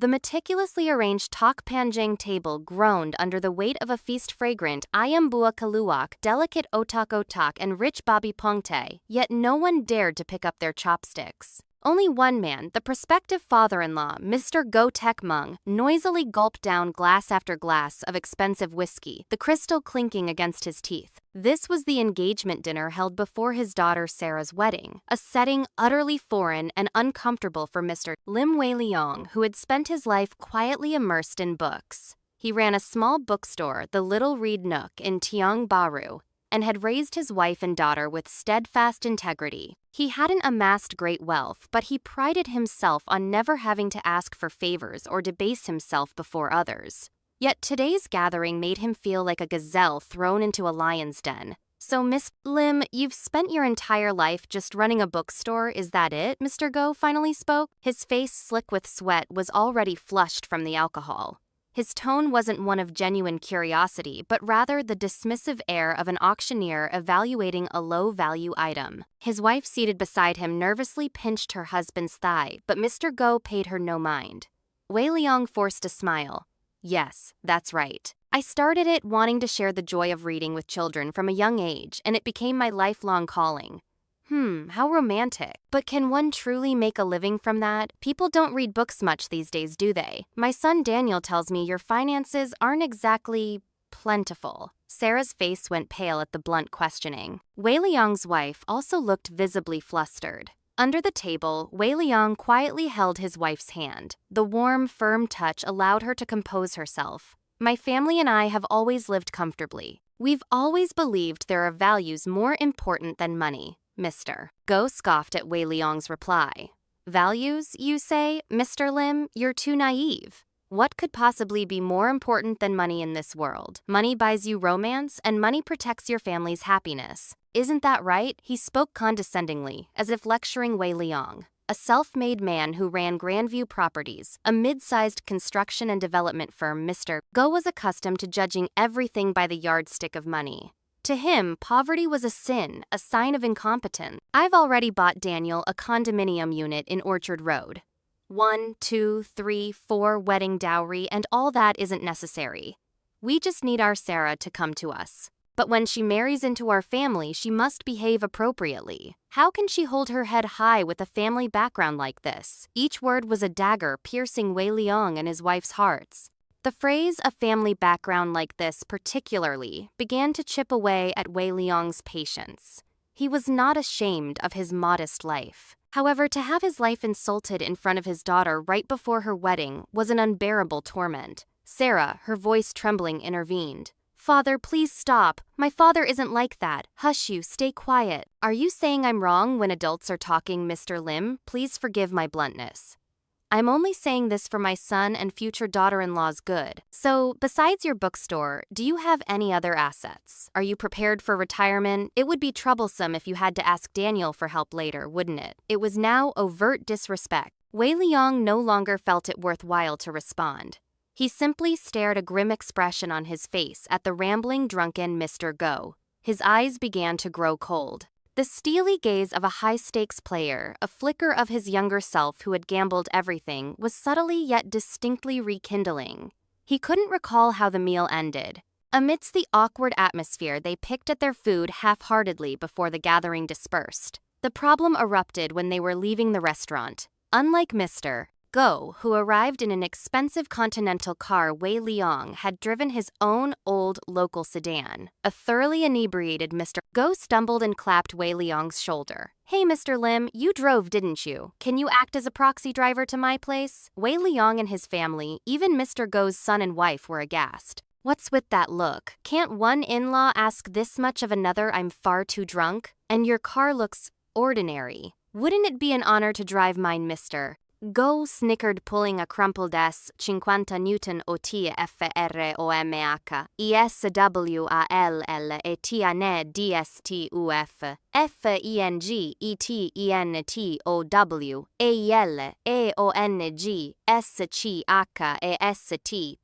The meticulously arranged tokpanjang table groaned under the weight of a feast fragrant ayam buah keluak, delicate otak-otak, and rich babi pongte, yet no one dared to pick up their chopsticks. Only one man, the prospective father-in-law, Mr. Go Tek Mung, noisily gulped down glass after glass of expensive whiskey, the crystal clinking against his teeth. This was the engagement dinner held before his daughter Sarah's wedding, a setting utterly foreign and uncomfortable for Mr. Lim Wei Leong, who had spent his life quietly immersed in books. He ran a small bookstore, the Little Reed Nook, in Tiong Bahru, and had raised his wife and daughter with steadfast integrity. He hadn't amassed great wealth, but he prided himself on never having to ask for favors or debase himself before others. Yet today's gathering made him feel like a gazelle thrown into a lion's den. "So, Miss Lim, you've spent your entire life just running a bookstore, is that it?" Mr. Go finally spoke. His face, slick with sweat, was already flushed from the alcohol. His tone wasn't one of genuine curiosity, but rather the dismissive air of an auctioneer evaluating a low-value item. His wife seated beside him nervously pinched her husband's thigh, but Mr. Go paid her no mind. Wei Liang forced a smile. "Yes, that's right. I started it wanting to share the joy of reading with children from a young age, and it became my lifelong calling." How romantic. But can one truly make a living from that? People don't read books much these days, do they? My son Daniel tells me your finances aren't exactly plentiful. Sarah's face went pale at the blunt questioning. Wei Liang's wife also looked visibly flustered. Under the table, Wei Liang quietly held his wife's hand. The warm, firm touch allowed her to compose herself. "My family and I have always lived comfortably. We've always believed there are values more important than money." Mr. Go scoffed at Wei Liang's reply. "Values, you say? Mr. Lim, you're too naive. What could possibly be more important than money in this world? Money buys you romance, and money protects your family's happiness. Isn't that right?" He spoke condescendingly, as if lecturing Wei Liang. A self-made man who ran Grandview Properties, a mid-sized construction and development firm, Mr. Go was accustomed to judging everything by the yardstick of money. To him, poverty was a sin, a sign of incompetence. "I've already bought Daniel a condominium unit in Orchard Road. 1, 2, 3, 4 wedding dowry, and all that isn't necessary. We just need our Sarah to come to us. But when she marries into our family, she must behave appropriately. How can she hold her head high with a family background like this?" Each word was a dagger piercing Wei Liang and his wife's hearts. The phrase "a family background like this" particularly began to chip away at Wei Liang's patience. He was not ashamed of his modest life. However, to have his life insulted in front of his daughter right before her wedding was an unbearable torment. Sarah, her voice trembling, intervened. "Father, please stop. My father isn't like that. Hush you, stay quiet. Are you saying I'm wrong when adults are talking, Mr. Lim? Please forgive my bluntness. I'm only saying this for my son and future daughter-in-law's good. So, besides your bookstore, do you have any other assets? Are you prepared for retirement? It would be troublesome if you had to ask Daniel for help later, wouldn't it?" It was now overt disrespect. Wei Liang no longer felt it worthwhile to respond. He simply stared, a grim expression on his face, at the rambling, drunken Mr. Go. His eyes began to grow cold. The steely gaze of a high-stakes player, a flicker of his younger self who had gambled everything, was subtly yet distinctly rekindling. He couldn't recall how the meal ended. Amidst the awkward atmosphere, they picked at their food half-heartedly before the gathering dispersed. The problem erupted when they were leaving the restaurant. Unlike Mr. Go, who arrived in an expensive Continental car, Wei Liang had driven his own old local sedan. A thoroughly inebriated Mr. Go stumbled and clapped Wei Liang's shoulder. "Hey, Mr. Lim, you drove, didn't you? Can you act as a proxy driver to my place?" Wei Liang and his family, even Mr. Go's son and wife, were aghast. "What's with that look? Can't one in-law ask this much of another? I'm far too drunk. And your car looks ordinary. Wouldn't it be an honor to drive mine, Mr. Go snickered, pulling a crumpled S50 Newton OT FROMH ISWALL ETIANE DSTUF FING ETENTOW AIL EONG SCH EST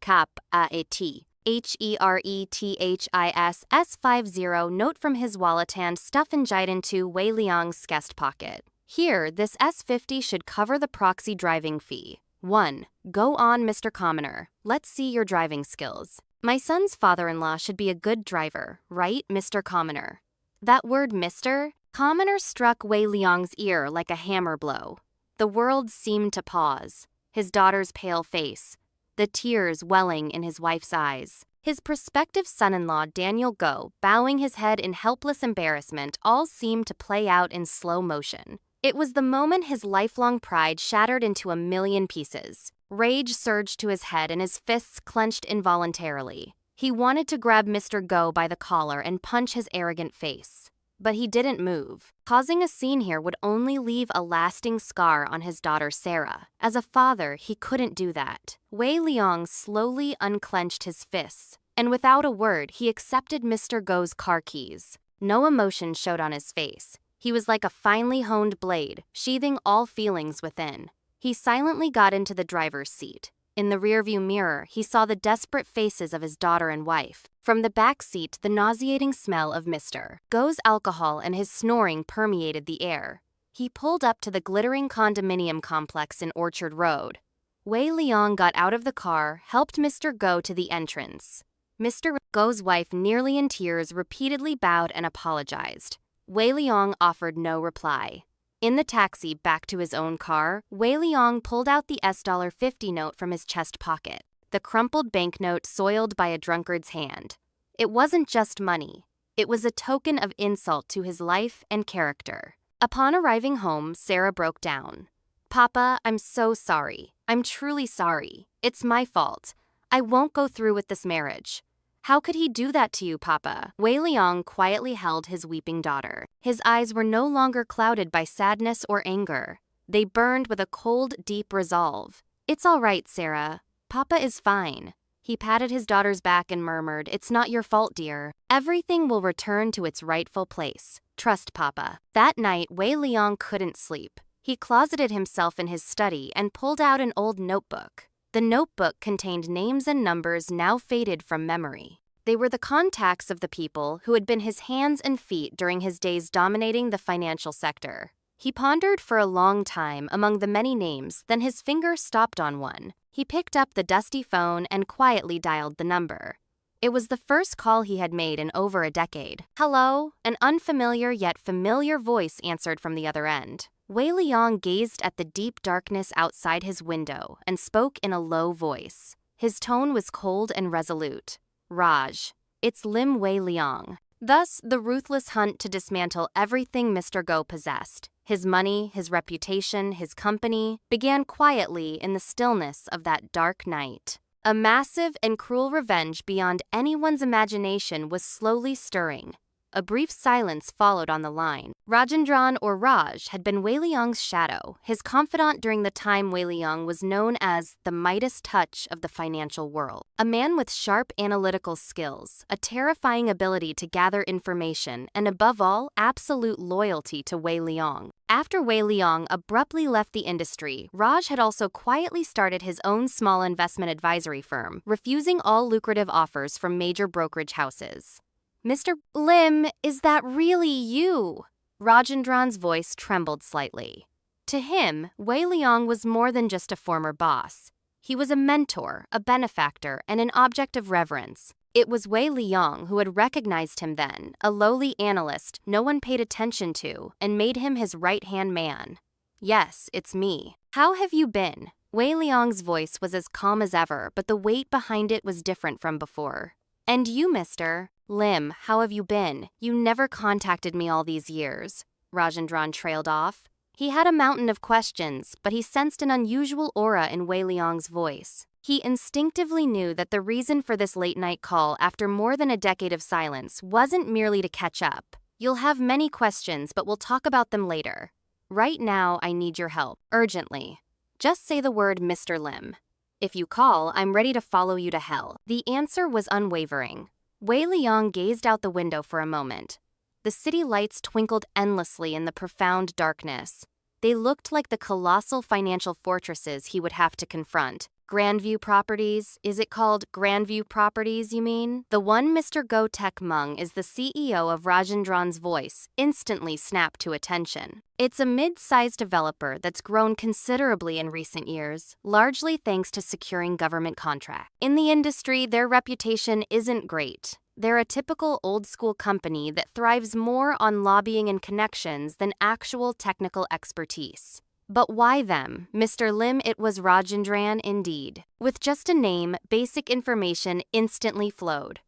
CAP AET HERETHIS S50. Note from his wallet and stuff injite into Wei Liang's guest pocket. "Here, this S50 should cover the proxy driving fee." 1. Go on, Mr. Commoner. Let's see your driving skills. My son's father-in-law should be a good driver, right, Mr. Commoner? That word Mr. Commoner struck Wei Liang's ear like a hammer blow. The world seemed to pause. His daughter's pale face, the tears welling in his wife's eyes. His prospective son-in-law, Daniel Go, bowing his head in helpless embarrassment, all seemed to play out in slow motion. It was the moment his lifelong pride shattered into a million pieces. Rage surged to his head and his fists clenched involuntarily. He wanted to grab Mr. Go by the collar and punch his arrogant face. But he didn't move. Causing a scene here would only leave a lasting scar on his daughter Sarah. As a father, he couldn't do that. Wei Liang slowly unclenched his fists, and without a word, he accepted Mr. Go's car keys. No emotion showed on his face. He was like a finely honed blade, sheathing all feelings within. He silently got into the driver's seat. In the rearview mirror, he saw the desperate faces of his daughter and wife. From the back seat, the nauseating smell of Mr. Go's alcohol and his snoring permeated the air. He pulled up to the glittering condominium complex in Orchard Road. Wei Liang got out of the car, helped Mr. Go to the entrance. Mr. Go's wife, nearly in tears, repeatedly bowed and apologized. Wei Liang offered no reply. In the taxi back to his own car, Wei Liang pulled out the $50 note from his chest pocket, the crumpled banknote soiled by a drunkard's hand. It wasn't just money. It was a token of insult to his life and character. Upon arriving home, Sarah broke down. "Papa, I'm so sorry. I'm truly sorry. It's my fault. I won't go through with this marriage." "How could he do that to you, Papa?" Wei Liang quietly held his weeping daughter. His eyes were no longer clouded by sadness or anger. They burned with a cold, deep resolve. "It's all right, Sarah. Papa is fine." He patted his daughter's back and murmured, "It's not your fault, dear. Everything will return to its rightful place. Trust Papa." That night, Wei Liang couldn't sleep. He closeted himself in his study and pulled out an old notebook. The notebook contained names and numbers now faded from memory. They were the contacts of the people who had been his hands and feet during his days dominating the financial sector. He pondered for a long time among the many names, then his finger stopped on one. He picked up the dusty phone and quietly dialed the number. It was the first call he had made in over a decade. "Hello?" An unfamiliar yet familiar voice answered from the other end. Wei Liang gazed at the deep darkness outside his window and spoke in a low voice. His tone was cold and resolute. "Raj, it's Lim Wei Liang." Thus, the ruthless hunt to dismantle everything Mr. Go possessed, his money, his reputation, his company, began quietly in the stillness of that dark night. A massive and cruel revenge beyond anyone's imagination was slowly stirring. A brief silence followed on the line. Rajendran, or Raj, had been Wei Liang's shadow, his confidant during the time Wei Liang was known as the Midas touch of the financial world. A man with sharp analytical skills, a terrifying ability to gather information, and above all, absolute loyalty to Wei Liang. After Wei Liang abruptly left the industry, Raj had also quietly started his own small investment advisory firm, refusing all lucrative offers from major brokerage houses. "Mr. Lim, is that really you?" Rajendran's voice trembled slightly. To him, Wei Liang was more than just a former boss. He was a mentor, a benefactor, and an object of reverence. It was Wei Liang who had recognized him then, a lowly analyst no one paid attention to, and made him his right-hand man. "Yes, it's me. How have you been?" Wei Liang's voice was as calm as ever, but the weight behind it was different from before. "And you, Mr. Lim, how have you been? You never contacted me all these years." Rajendran trailed off. He had a mountain of questions, but he sensed an unusual aura in Wei Liang's voice. He instinctively knew that the reason for this late-night call after more than a decade of silence wasn't merely to catch up. "You'll have many questions, but we'll talk about them later. Right now, I need your help, urgently. Just say the word Mr. Lim. If you call, I'm ready to follow you to hell." The answer was unwavering. Wei Liang gazed out the window for a moment. The city lights twinkled endlessly in the profound darkness. They looked like the colossal financial fortresses he would have to confront. Grandview Properties? Is it called Grandview Properties, you mean? The one Mr. Gotek Mung is the CEO of Rajendran's voice instantly snapped to attention. It's a mid-sized developer that's grown considerably in recent years, largely thanks to securing government contracts. In the industry, their reputation isn't great. They're a typical old-school company that thrives more on lobbying and connections than actual technical expertise. But why them? Mr. Lim, it was Rajendran indeed. With just a name, basic information instantly flowed.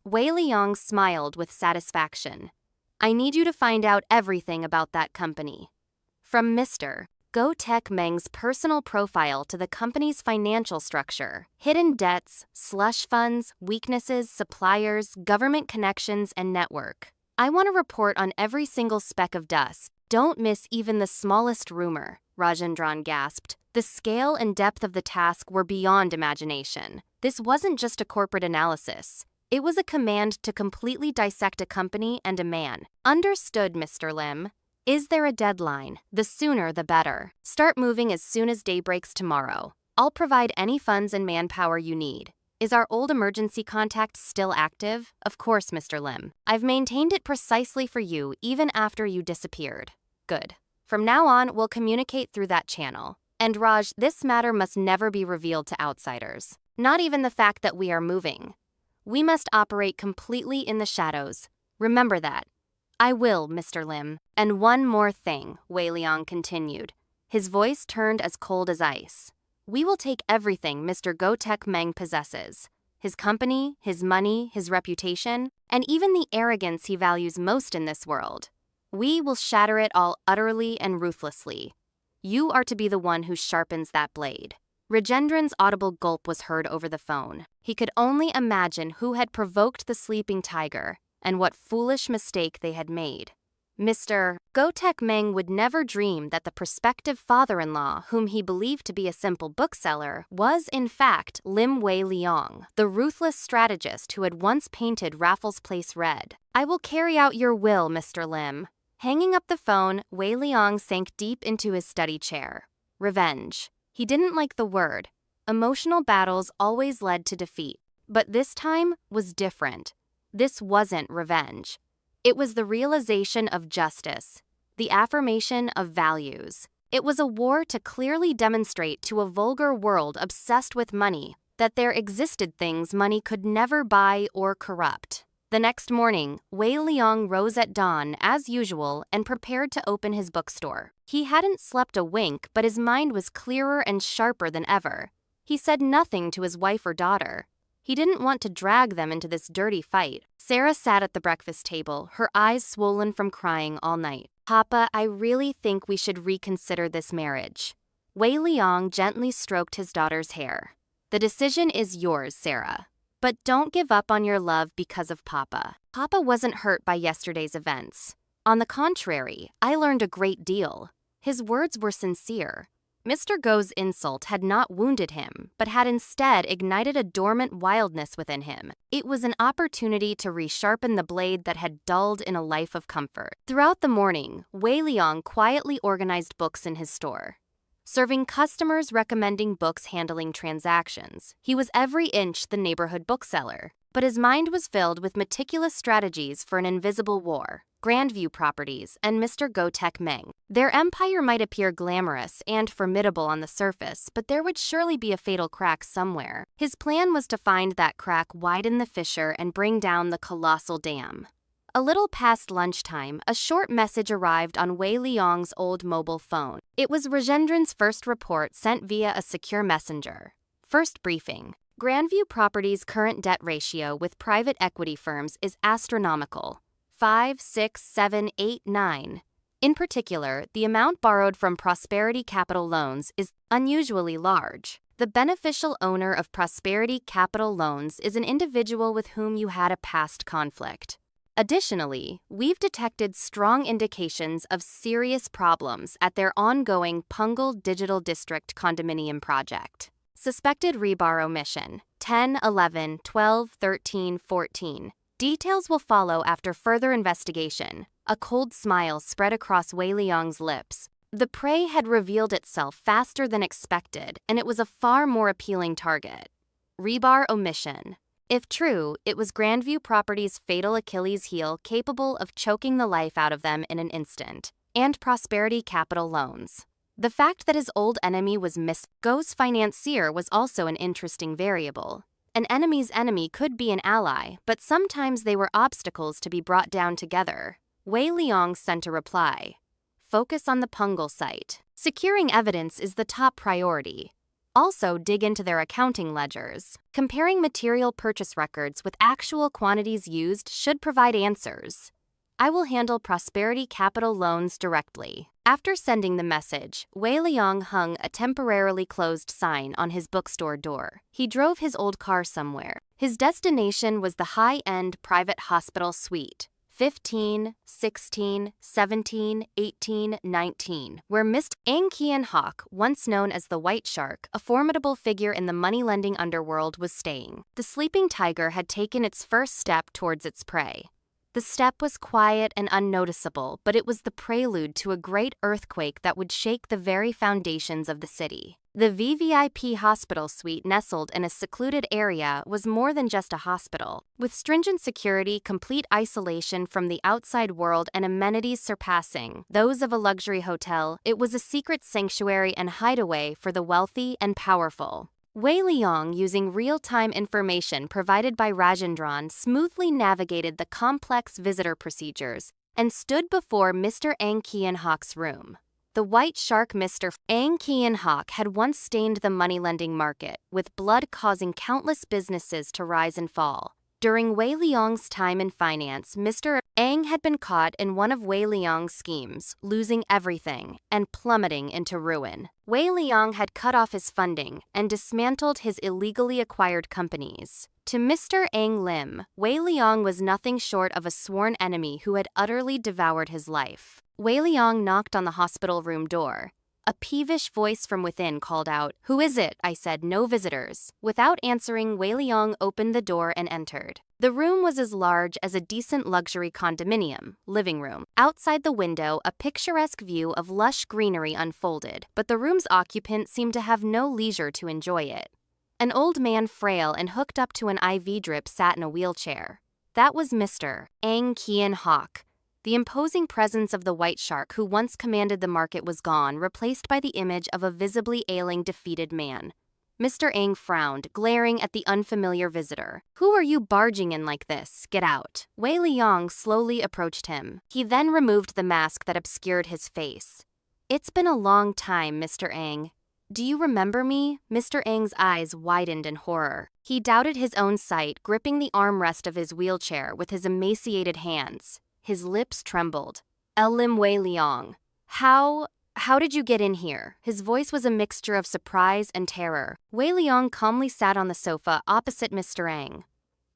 Wei Liang smiled with satisfaction. I need you to find out everything about that company. From Mr. Gotek Meng's personal profile to the company's financial structure, hidden debts, slush funds, weaknesses, suppliers, government connections, and network. I want a report on every single speck of dust. Don't miss even the smallest rumor, Rajendran gasped. The scale and depth of the task were beyond imagination. This wasn't just a corporate analysis. It was a command to completely dissect a company and a man. Understood, Mr. Lim. Is there a deadline? The sooner the better. Start moving as soon as day breaks tomorrow. I'll provide any funds and manpower you need. Is our old emergency contact still active? Of course, Mr. Lim. I've maintained it precisely for you even after you disappeared. Good. From now on, we'll communicate through that channel. And Raj, this matter must never be revealed to outsiders. Not even the fact that we are moving. We must operate completely in the shadows. Remember that. I will, Mr. Lim. And one more thing, Wei Liang continued. His voice turned as cold as ice. We will take everything Mr. Gotek Meng possesses. His company, his money, his reputation, and even the arrogance he values most in this world. We will shatter it all utterly and ruthlessly. You are to be the one who sharpens that blade. Rajendran's audible gulp was heard over the phone. He could only imagine who had provoked the sleeping tiger and what foolish mistake they had made. Mr. Gotek Meng would never dream that the prospective father-in-law, whom he believed to be a simple bookseller, was in fact Lim Wei Liang, the ruthless strategist who had once painted Raffles Place red. I will carry out your will, Mr. Lim. Hanging up the phone, Wei Liang sank deep into his study chair. Revenge. He didn't like the word. Emotional battles always led to defeat. But this time was different. This wasn't revenge. It was the realization of justice, the affirmation of values. It was a war to clearly demonstrate to a vulgar world obsessed with money that there existed things money could never buy or corrupt. The next morning, Wei Liang rose at dawn as usual and prepared to open his bookstore. He hadn't slept a wink, but his mind was clearer and sharper than ever. He said nothing to his wife or daughter. He didn't want to drag them into this dirty fight. Sarah sat at the breakfast table, her eyes swollen from crying all night. Papa, I really think we should reconsider this marriage. Wei Liang gently stroked his daughter's hair. The decision is yours, Sarah. But don't give up on your love because of Papa. Papa wasn't hurt by yesterday's events. On the contrary, I learned a great deal. His words were sincere. Mr. Go's insult had not wounded him, but had instead ignited a dormant wildness within him. It was an opportunity to resharpen the blade that had dulled in a life of comfort. Throughout the morning, Wei Liang quietly organized books in his store. Serving customers recommending books handling transactions, he was every inch the neighborhood bookseller. But his mind was filled with meticulous strategies for an invisible war. Grandview Properties, and Mr. Gotek Meng. Their empire might appear glamorous and formidable on the surface, but there would surely be a fatal crack somewhere. His plan was to find that crack, widen the fissure, and bring down the colossal dam. A little past lunchtime, a short message arrived on Wei Liang's old mobile phone. It was Rajendran's first report sent via a secure messenger. First briefing. Grandview Properties' current debt ratio with private equity firms is astronomical. 5, 6, 7, 8, 9. In particular, the amount borrowed from Prosperity Capital Loans is unusually large. The beneficial owner of Prosperity Capital Loans is an individual with whom you had a past conflict. Additionally, we've detected strong indications of serious problems at their ongoing Punggol Digital District condominium project. Suspected rebar omission, 10, 11, 12, 13, 14. Details will follow after further investigation. A cold smile spread across Wei Liang's lips. The prey had revealed itself faster than expected, and it was a far more appealing target. Rebar omission. If true, it was Grandview Properties' fatal Achilles heel capable of choking the life out of them in an instant, and Prosperity Capital Loans. The fact that his old enemy was Go's financier was also an interesting variable. An enemy's enemy could be an ally, but sometimes they were obstacles to be brought down together. Wei Liang sent a reply. Focus on the Punggol site. Securing evidence is the top priority. Also, dig into their accounting ledgers. Comparing material purchase records with actual quantities used should provide answers. I will handle Prosperity Capital Loans directly. After sending the message, Wei Liang hung a temporarily closed sign on his bookstore door. He drove his old car somewhere. His destination was the high-end private hospital suite. 15, 16, 17, 18, 19, where Mr. Ang Kian Hawk, once known as the White Shark, a formidable figure in the money-lending underworld, was staying. The sleeping tiger had taken its first step towards its prey. The step was quiet and unnoticeable, but it was the prelude to a great earthquake that would shake the very foundations of the city. The VVIP hospital suite nestled in a secluded area was more than just a hospital. With stringent security, complete isolation from the outside world, and amenities surpassing those of a luxury hotel, it was a secret sanctuary and hideaway for the wealthy and powerful. Wei Liang, using real-time information provided by Rajendran, smoothly navigated the complex visitor procedures and stood before Mr. Ang Kian Hawk's room. The White Shark Mr. Ang Kian Hawk had once stained the money-lending market, with blood causing countless businesses to rise and fall. During Wei Liang's time in finance, Mr. Ang had been caught in one of Wei Liang's schemes, losing everything and plummeting into ruin. Wei Liang had cut off his funding and dismantled his illegally acquired companies. To Mr. Ang Lim, Wei Liang was nothing short of a sworn enemy who had utterly devoured his life. Wei Liang knocked on the hospital room door. A peevish voice from within called out, "Who is it?" I said, "No visitors." Without answering, Wei Liang opened the door and entered. The room was as large as a decent luxury condominium, living room. Outside the window, a picturesque view of lush greenery unfolded, but the room's occupant seemed to have no leisure to enjoy it. An old man, frail and hooked up to an IV drip, sat in a wheelchair. That was Mr. Ang Kian Hawk. The imposing presence of the White Shark who once commanded the market was gone, replaced by the image of a visibly ailing, defeated man. Mr. Ang frowned, glaring at the unfamiliar visitor. "Who are you barging in like this? Get out." Wei Liang slowly approached him. He then removed the mask that obscured his face. "It's been a long time, Mr. Ang. Do you remember me?" Mr. Ang's eyes widened in horror. He doubted his own sight, gripping the armrest of his wheelchair with his emaciated hands. His lips trembled. "Lim Wei Liang. How did you get in here?" His voice was a mixture of surprise and terror. Wei Liang calmly sat on the sofa opposite Mr. Ang.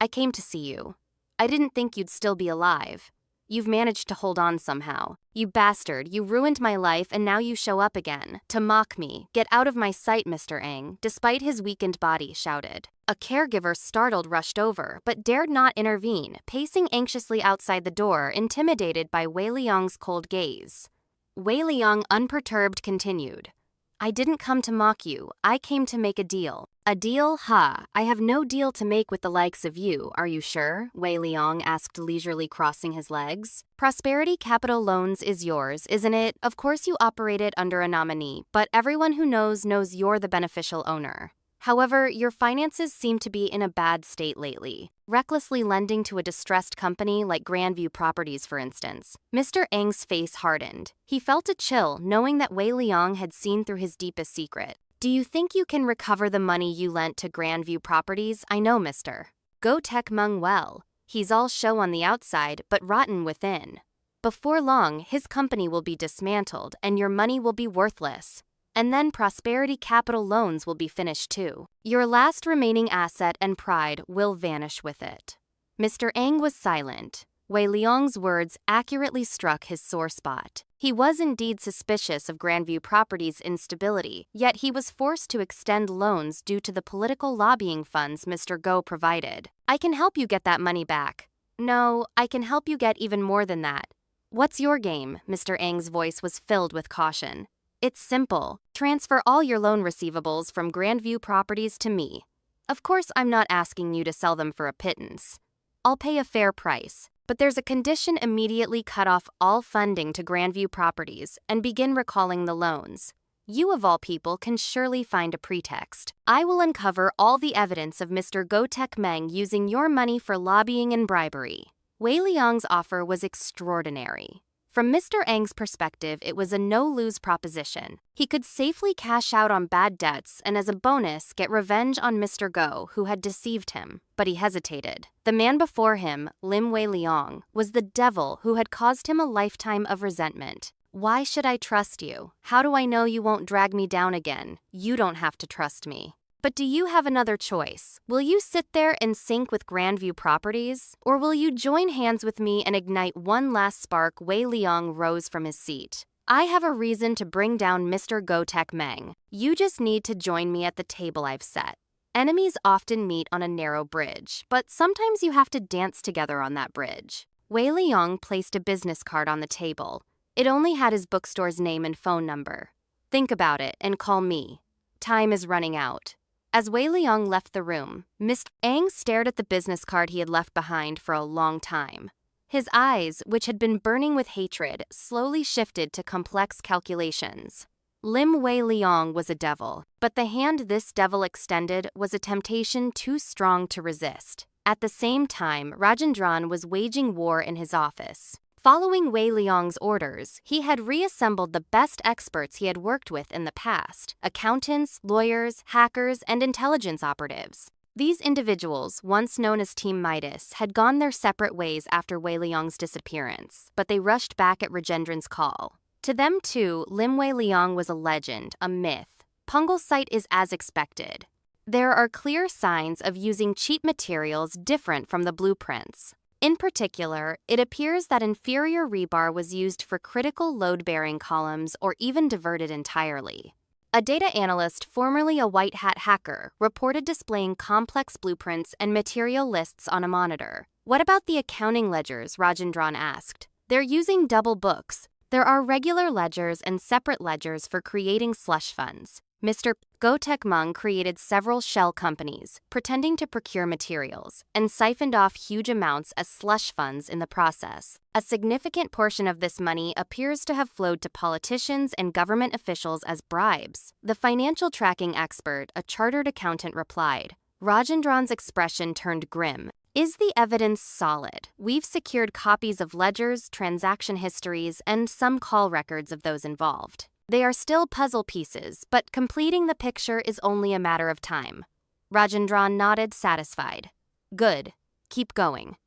"I came to see you. I didn't think you'd still be alive. You've managed to hold on somehow. You bastard, you ruined my life and now you show up again. To mock me. Get out of my sight," Mr. Ang, despite his weakened body, shouted. A caregiver, startled, rushed over, but dared not intervene, pacing anxiously outside the door, intimidated by Wei Liang's cold gaze. Wei Liang, unperturbed, continued. "I didn't come to mock you. I came to make a deal." "A deal? Ha! I have no deal to make with the likes of you, are you sure?" Wei Liang asked, leisurely crossing his legs. "Prosperity Capital Loans is yours, isn't it? Of course you operate it under a nominee, but everyone who knows you're the beneficial owner. However, your finances seem to be in a bad state lately, recklessly lending to a distressed company like Grandview Properties, for instance." Mr. Ang's face hardened. He felt a chill, knowing that Wei Liang had seen through his deepest secret. "Do you think you can recover the money you lent to Grandview Properties? I know Mr. Go Tech Mung well. He's all show on the outside, but rotten within. Before long, his company will be dismantled and your money will be worthless. And then Prosperity Capital Loans will be finished too. Your last remaining asset and pride will vanish with it." Mr. Ang was silent. Wei Liang's words accurately struck his sore spot. He was indeed suspicious of Grandview Properties' instability, yet he was forced to extend loans due to the political lobbying funds Mr. Go provided. "I can help you get that money back." "No, I can help you get even more than that. What's your game? Mr. Ang's voice was filled with caution. It's simple. Transfer all your loan receivables from Grandview Properties to me. Of course, I'm not asking you to sell them for a pittance. I'll pay a fair price, but there's a condition: immediately cut off all funding to Grandview Properties and begin recalling the loans. You of all people can surely find a pretext. I will uncover all the evidence of Mr. Go-Tek Meng using your money for lobbying and bribery. Wei Liang's offer was extraordinary. From Mr. Ang's perspective, it was a no-lose proposition. He could safely cash out on bad debts and, as a bonus, get revenge on Mr. Go, who had deceived him. But he hesitated. The man before him, Lim Wei Liang, was the devil who had caused him a lifetime of resentment. Why should I trust you? How do I know you won't drag me down again? You don't have to trust me. But do you have another choice? Will you sit there and sink with Grandview Properties? Or will you join hands with me and ignite one last spark? Wei Liang rose from his seat. I have a reason to bring down Mr. Go-Tek Meng. You just need to join me at the table I've set. Enemies often meet on a narrow bridge, but sometimes you have to dance together on that bridge. Wei Liang placed a business card on the table. It only had his bookstore's name and phone number. Think about it and call me. Time is running out. As Wei Liang left the room, Mr. Ang stared at the business card he had left behind for a long time. His eyes, which had been burning with hatred, slowly shifted to complex calculations. Lim Wei Liang was a devil, but the hand this devil extended was a temptation too strong to resist. At the same time, Rajendran was waging war in his office. Following Wei Liang's orders, he had reassembled the best experts he had worked with in the past: accountants, lawyers, hackers, and intelligence operatives. These individuals, once known as Team Midas, had gone their separate ways after Wei Liang's disappearance, but they rushed back at Rajendran's call. To them too, Lim Wei Liang was a legend, a myth. Punggol's site is as expected. There are clear signs of using cheap materials different from the blueprints. In particular, it appears that inferior rebar was used for critical load-bearing columns or even diverted entirely. A data analyst, formerly a white hat hacker, reported displaying complex blueprints and material lists on a monitor. What about the accounting ledgers? Rajendran asked. They're using double books. There are regular ledgers and separate ledgers for creating slush funds. Mr. Go-Tek Meng created several shell companies, pretending to procure materials, and siphoned off huge amounts as slush funds in the process. A significant portion of this money appears to have flowed to politicians and government officials as bribes. The financial tracking expert, a chartered accountant, replied. Rajendran's expression turned grim. Is the evidence solid? We've secured copies of ledgers, transaction histories, and some call records of those involved. They are still puzzle pieces, but completing the picture is only a matter of time. Rajendran nodded, satisfied. Good. Keep going.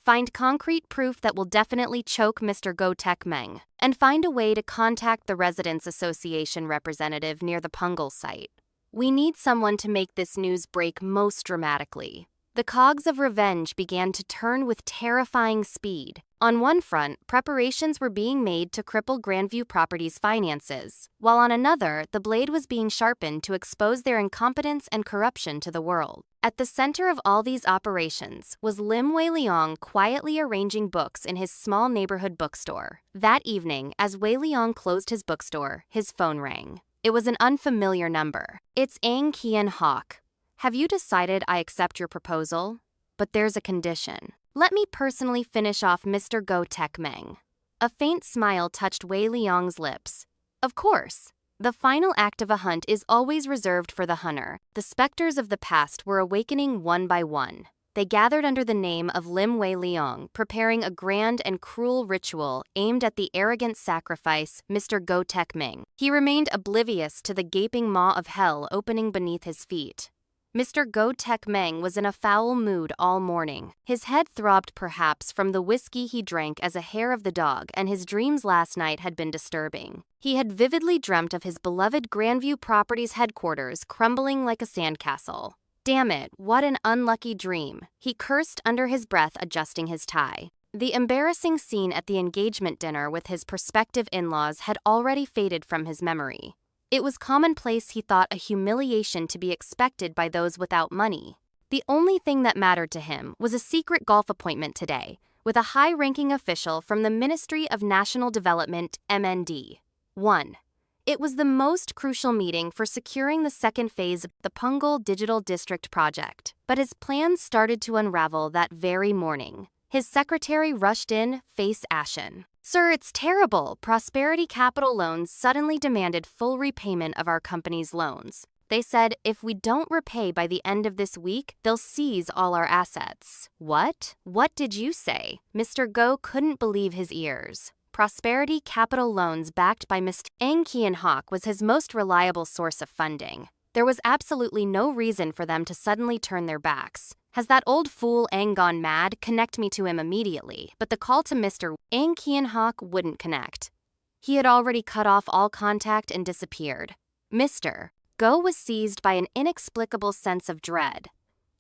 Find concrete proof that will definitely choke Mr. Go-Tek Meng, and find a way to contact the Residents Association representative near the Punggol site. We need someone to make this news break most dramatically. The cogs of revenge began to turn with terrifying speed. On one front, preparations were being made to cripple Grandview Properties' finances, while on another, the blade was being sharpened to expose their incompetence and corruption to the world. At the center of all these operations was Lim Wei Liang quietly arranging books in his small neighborhood bookstore. That evening, as Wei Liang closed his bookstore, his phone rang. It was an unfamiliar number. It's Ang Kian Hawk. Have you decided I accept your proposal? But there's a condition. Let me personally finish off Mr. Go-Tek Meng. A faint smile touched Wei Liang's lips. Of course. The final act of a hunt is always reserved for the hunter. The specters of the past were awakening one by one. They gathered under the name of Lim Wei Liang, preparing a grand and cruel ritual aimed at the arrogant sacrifice, Mr. Go-Tek Meng. He remained oblivious to the gaping maw of hell opening beneath his feet. Mr. Go-Tek Meng was in a foul mood all morning. His head throbbed perhaps from the whiskey he drank as a hair of the dog, and his dreams last night had been disturbing. He had vividly dreamt of his beloved Grandview Properties headquarters crumbling like a sandcastle. Damn it, what an unlucky dream. He cursed under his breath, adjusting his tie. The embarrassing scene at the engagement dinner with his prospective in-laws had already faded from his memory. It was commonplace, he thought, a humiliation to be expected by those without money. The only thing that mattered to him was a secret golf appointment today, with a high-ranking official from the Ministry of National Development, MND. 1. It was the most crucial meeting for securing the second phase of the Punggol Digital District project, but his plans started to unravel that very morning. His secretary rushed in, face ashen. "Sir, it's terrible. Prosperity Capital Loans suddenly demanded full repayment of our company's loans. They said if we don't repay by the end of this week, they'll seize all our assets." "What? What did you say?" Mr. Go couldn't believe his ears. Prosperity Capital Loans backed by Mr. Ang Kian-hok was his most reliable source of funding. There was absolutely no reason for them to suddenly turn their backs. "Has that old fool Ang gone mad? Connect me to him immediately." But the call to Mr. Ang Kian-hok wouldn't connect. He had already cut off all contact and disappeared. Mr. Go was seized by an inexplicable sense of dread.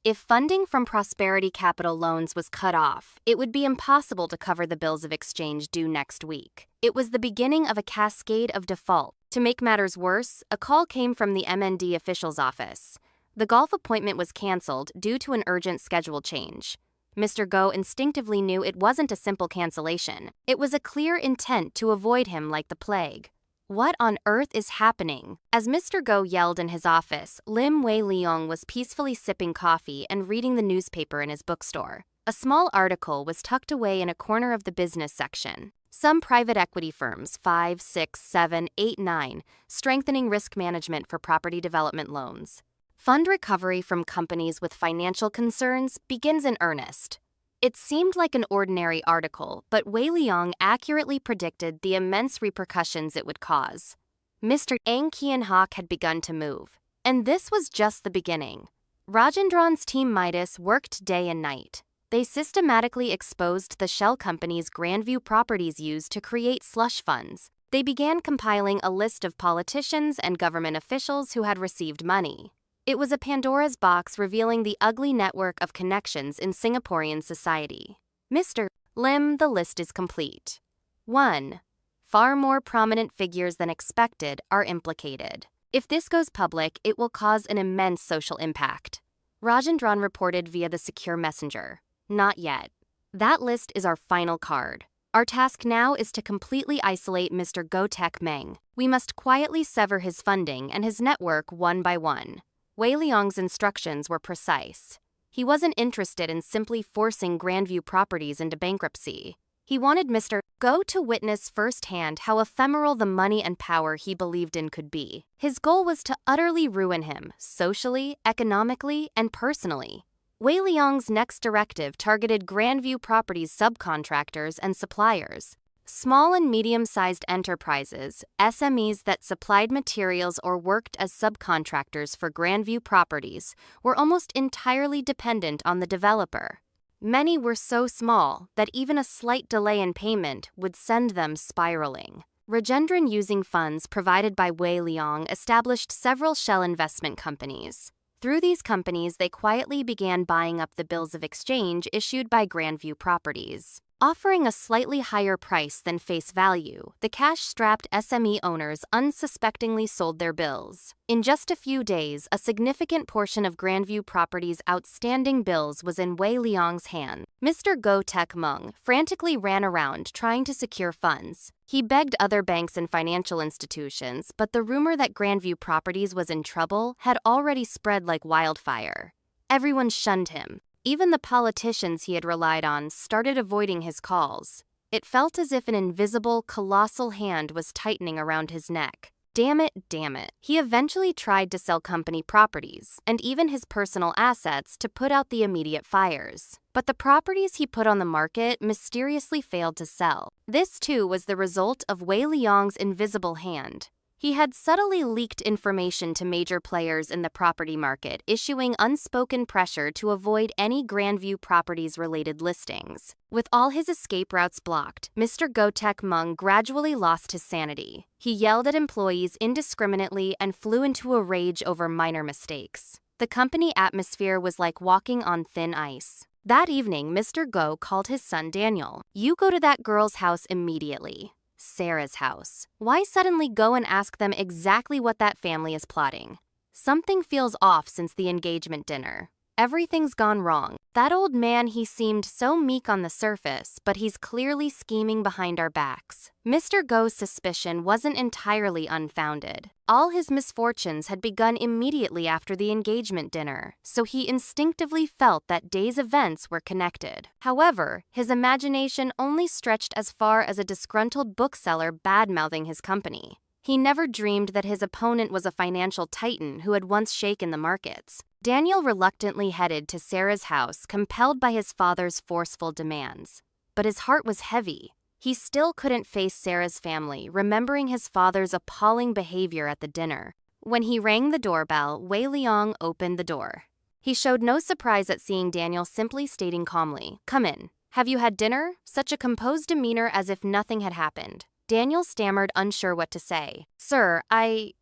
If funding from Prosperity Capital Loans was cut off, it would be impossible to cover the bills of exchange due next week. It was the beginning of a cascade of default. To make matters worse, a call came from the MND official's office. The golf appointment was canceled due to an urgent schedule change. Mr. Go instinctively knew it wasn't a simple cancellation. It was a clear intent to avoid him like the plague. What on earth is happening? As Mr. Go yelled in his office, Lim Wei-leong was peacefully sipping coffee and reading the newspaper in his bookstore. A small article was tucked away in a corner of the business section. Some private equity firms, 5, 6, 7, 8, 9, strengthening risk management for property development loans. Fund recovery from companies with financial concerns begins in earnest. It seemed like an ordinary article, but Wei-leong accurately predicted the immense repercussions it would cause. Mr. Ang Kian-hok had begun to move. And this was just the beginning. Rajendran's team Midas worked day and night. They systematically exposed the shell companies Grandview Properties used to create slush funds. They began compiling a list of politicians and government officials who had received money. It was a Pandora's box revealing the ugly network of connections in Singaporean society. Mr. Lim, the list is complete. 1. Far more prominent figures than expected are implicated. If this goes public, it will cause an immense social impact. Rajendran reported via the secure messenger. Not yet. That list is our final card. Our task now is to completely isolate Mr. Go Tek Meng. We must quietly sever his funding and his network one by one. Wei-leong's instructions were precise. He wasn't interested in simply forcing Grandview Properties into bankruptcy. He wanted Mr. Go to witness firsthand how ephemeral the money and power he believed in could be. His goal was to utterly ruin him, socially, economically, and personally. Wei-leong's next directive targeted Grandview Properties subcontractors and suppliers. Small and medium-sized enterprises, SMEs that supplied materials or worked as subcontractors for Grandview Properties, were almost entirely dependent on the developer. Many were so small that even a slight delay in payment would send them spiraling. Rajendran, using funds provided by Wei-leong, established several shell investment companies. Through these companies, they quietly began buying up the bills of exchange issued by Grandview Properties. Offering a slightly higher price than face value, the cash-strapped SME owners unsuspectingly sold their bills. In just a few days, a significant portion of Grandview Properties' outstanding bills was in Wei-leong's hand. Mr. Go Tek Meng frantically ran around trying to secure funds. He begged other banks and financial institutions, but the rumor that Grandview Properties was in trouble had already spread like wildfire. Everyone shunned him. Even the politicians he had relied on started avoiding his calls. It felt as if an invisible, colossal hand was tightening around his neck. Damn it, damn it. He eventually tried to sell company properties, and even his personal assets, to put out the immediate fires. But the properties he put on the market mysteriously failed to sell. This, too, was the result of Wei-leong's invisible hand. He had subtly leaked information to major players in the property market, issuing unspoken pressure to avoid any Grandview Properties-related listings. With all his escape routes blocked, Mr. Go Tek Meng gradually lost his sanity. He yelled at employees indiscriminately and flew into a rage over minor mistakes. The company atmosphere was like walking on thin ice. That evening, Mr. Go called his son Daniel. "You go to that girl's house immediately." Sarah's house. Why suddenly go and ask them exactly what that family is plotting? Something feels off since the engagement dinner. Everything's gone wrong. That old man, he seemed so meek on the surface, but he's clearly scheming behind our backs. Mr. Go's suspicion wasn't entirely unfounded. All his misfortunes had begun immediately after the engagement dinner, so he instinctively felt that day's events were connected. However, his imagination only stretched as far as a disgruntled bookseller bad-mouthing his company. He never dreamed that his opponent was a financial titan who had once shaken the markets. Daniel reluctantly headed to Sarah's house, compelled by his father's forceful demands. But his heart was heavy. He still couldn't face Sarah's family, remembering his father's appalling behavior at the dinner. When he rang the doorbell, Wei Liang opened the door. He showed no surprise at seeing Daniel, simply stating calmly, "Come in. Have you had dinner?" Such a composed demeanor as if nothing had happened. Daniel stammered, unsure what to say. "Sir, I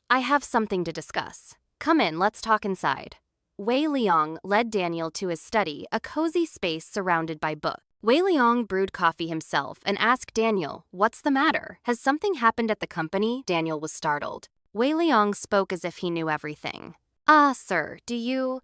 have something to discuss. Come in, let's talk inside." Wei Liang led Daniel to his study, a cozy space surrounded by books. Wei Liang brewed coffee himself and asked Daniel, "What's the matter? Has something happened at the company?" Daniel was startled. Wei Liang spoke as if he knew everything. Sir, do you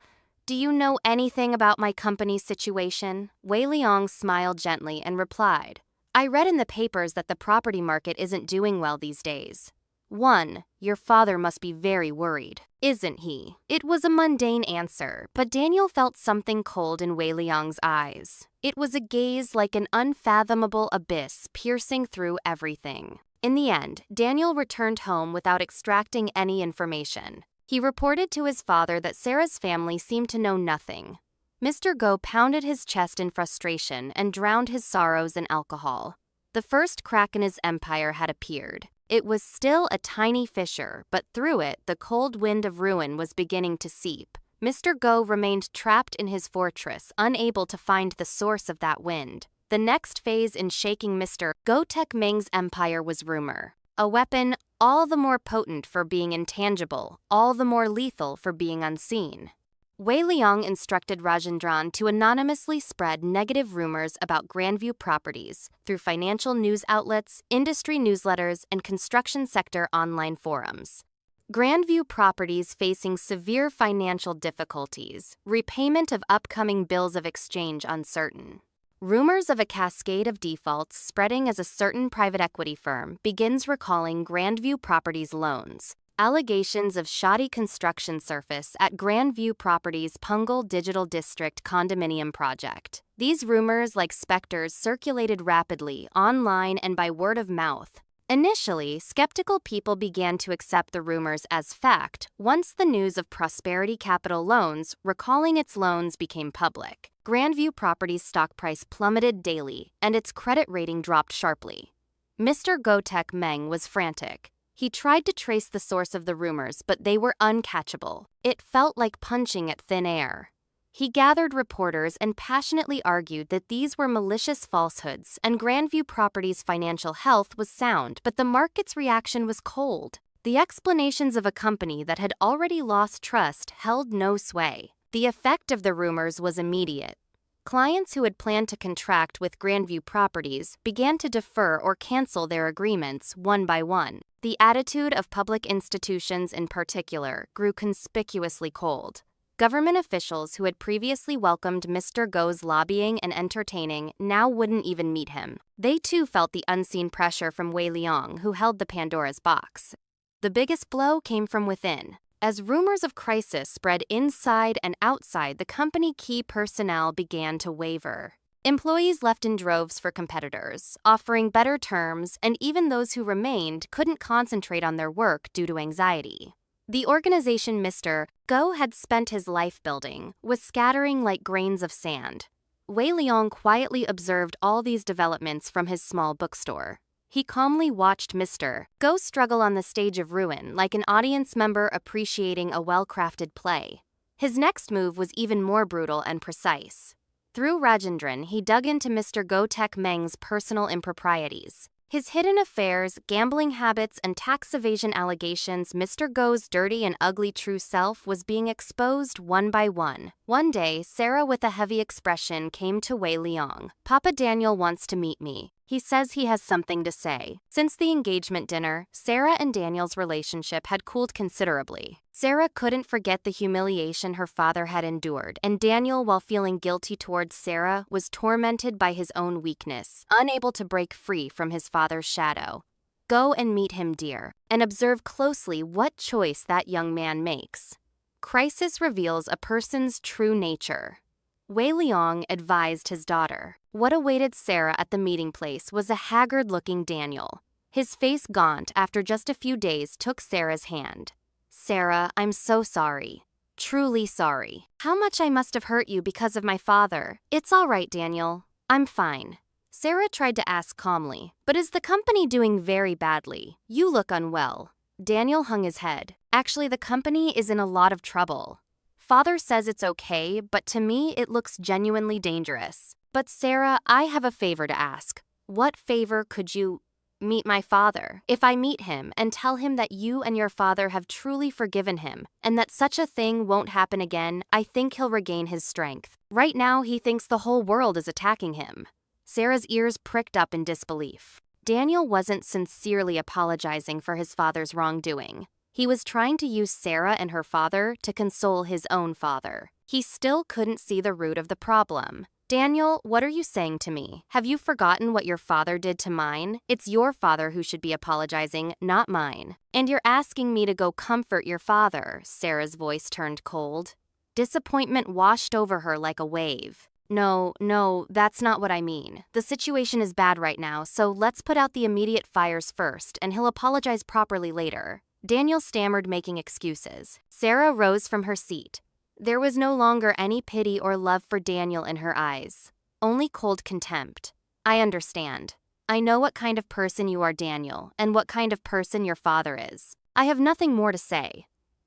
know anything about my company's situation?" Wei Liang smiled gently and replied, "I read in the papers that the property market isn't doing well these days. 1. Your father must be very worried, isn't he?" It was a mundane answer, but Daniel felt something cold in Wei Liang's eyes. It was a gaze like an unfathomable abyss piercing through everything. In the end, Daniel returned home without extracting any information. He reported to his father that Sarah's family seemed to know nothing. Mr. Go pounded his chest in frustration and drowned his sorrows in alcohol. The first crack in his empire had appeared. It was still a tiny fissure, but through it, the cold wind of ruin was beginning to seep. Mr. Go remained trapped in his fortress, unable to find the source of that wind. The next phase in shaking Mr. Go Tek Meng's empire was rumor. A weapon all the more potent for being intangible, all the more lethal for being unseen. Wei Liang instructed Rajendran to anonymously spread negative rumors about Grandview Properties through financial news outlets, industry newsletters, and construction sector online forums. Grandview Properties facing severe financial difficulties, repayment of upcoming bills of exchange uncertain. Rumors of a cascade of defaults spreading as a certain private equity firm begins recalling Grandview Properties loans. Allegations of shoddy construction surface at Grandview Properties' Punggol Digital District condominium project. These rumors, like specters, circulated rapidly, online and by word of mouth. Initially, skeptical people began to accept the rumors as fact once the news of Prosperity Capital Loans recalling its loans became public. Grandview Properties' stock price plummeted daily, and its credit rating dropped sharply. Mr. Go Tek Meng was frantic. He tried to trace the source of the rumors, but they were uncatchable. It felt like punching at thin air. He gathered reporters and passionately argued that these were malicious falsehoods, and Grandview Properties' financial health was sound, but the market's reaction was cold. The explanations of a company that had already lost trust held no sway. The effect of the rumors was immediate. Clients who had planned to contract with Grandview Properties began to defer or cancel their agreements one by one. The attitude of public institutions in particular grew conspicuously cold. Government officials who had previously welcomed Mr. Go's lobbying and entertaining now wouldn't even meet him. They too felt the unseen pressure from Wei Liang, who held the Pandora's box. The biggest blow came from within. As rumors of crisis spread inside and outside, the company key personnel began to waver. Employees left in droves for competitors, offering better terms, and even those who remained couldn't concentrate on their work due to anxiety. The organization Mr. Go had spent his life building was scattering like grains of sand. Wei Liang quietly observed all these developments from his small bookstore. He calmly watched Mr. Go struggle on the stage of ruin like an audience member appreciating a well-crafted play. His next move was even more brutal and precise. Through Rajendran, he dug into Mr. Go Tek Meng's personal improprieties. His hidden affairs, gambling habits, and tax evasion allegations, Mr. Go's dirty and ugly true self was being exposed one by one. One day, Sarah with a heavy expression came to Wei Liang. "Papa Daniel wants to meet me." He says he has something to say. Since the engagement dinner, Sarah and Daniel's relationship had cooled considerably. Sarah couldn't forget the humiliation her father had endured, and Daniel, while feeling guilty towards Sarah, was tormented by his own weakness, unable to break free from his father's shadow. Go and meet him, dear, and observe closely what choice that young man makes. Crisis reveals a person's true nature. Wei Liang advised his daughter. What awaited Sarah at the meeting place was a haggard-looking Daniel. His face gaunt after just a few days took Sarah's hand. Sarah, I'm so sorry. Truly sorry. How much I must have hurt you because of my father. It's all right, Daniel. I'm fine. Sarah tried to ask calmly, but is the company doing very badly? You look unwell. Daniel hung his head. Actually, the company is in a lot of trouble. Father says it's okay, but to me it looks genuinely dangerous. But Sarah, I have a favor to ask. What favor could you meet my father? If I meet him and tell him that you and your father have truly forgiven him, and that such a thing won't happen again, I think he'll regain his strength. Right now, he thinks the whole world is attacking him. Sarah's ears pricked up in disbelief. Daniel wasn't sincerely apologizing for his father's wrongdoing. He was trying to use Sarah and her father to console his own father. He still couldn't see the root of the problem. Daniel, what are you saying to me? Have you forgotten what your father did to mine? It's your father who should be apologizing, not mine. And you're asking me to go comfort your father. Sarah's voice turned cold. Disappointment washed over her like a wave. No, that's not what I mean. The situation is bad right now, so let's put out the immediate fires first, and he'll apologize properly later. Daniel stammered, making excuses. Sarah rose from her seat. There was no longer any pity or love for Daniel in her eyes, only cold contempt. I understand. I know what kind of person you are, Daniel, and what kind of person your father is. I have nothing more to say.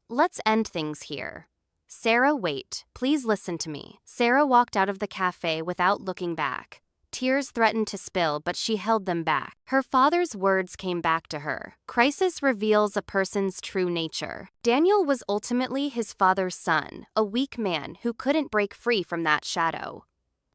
Let's end things here. Sarah, wait. Please listen to me. Sarah walked out of the cafe without looking back. Tears threatened to spill, but she held them back. Her father's words came back to her. Crisis reveals a person's true nature. Daniel was ultimately his father's son, a weak man who couldn't break free from that shadow.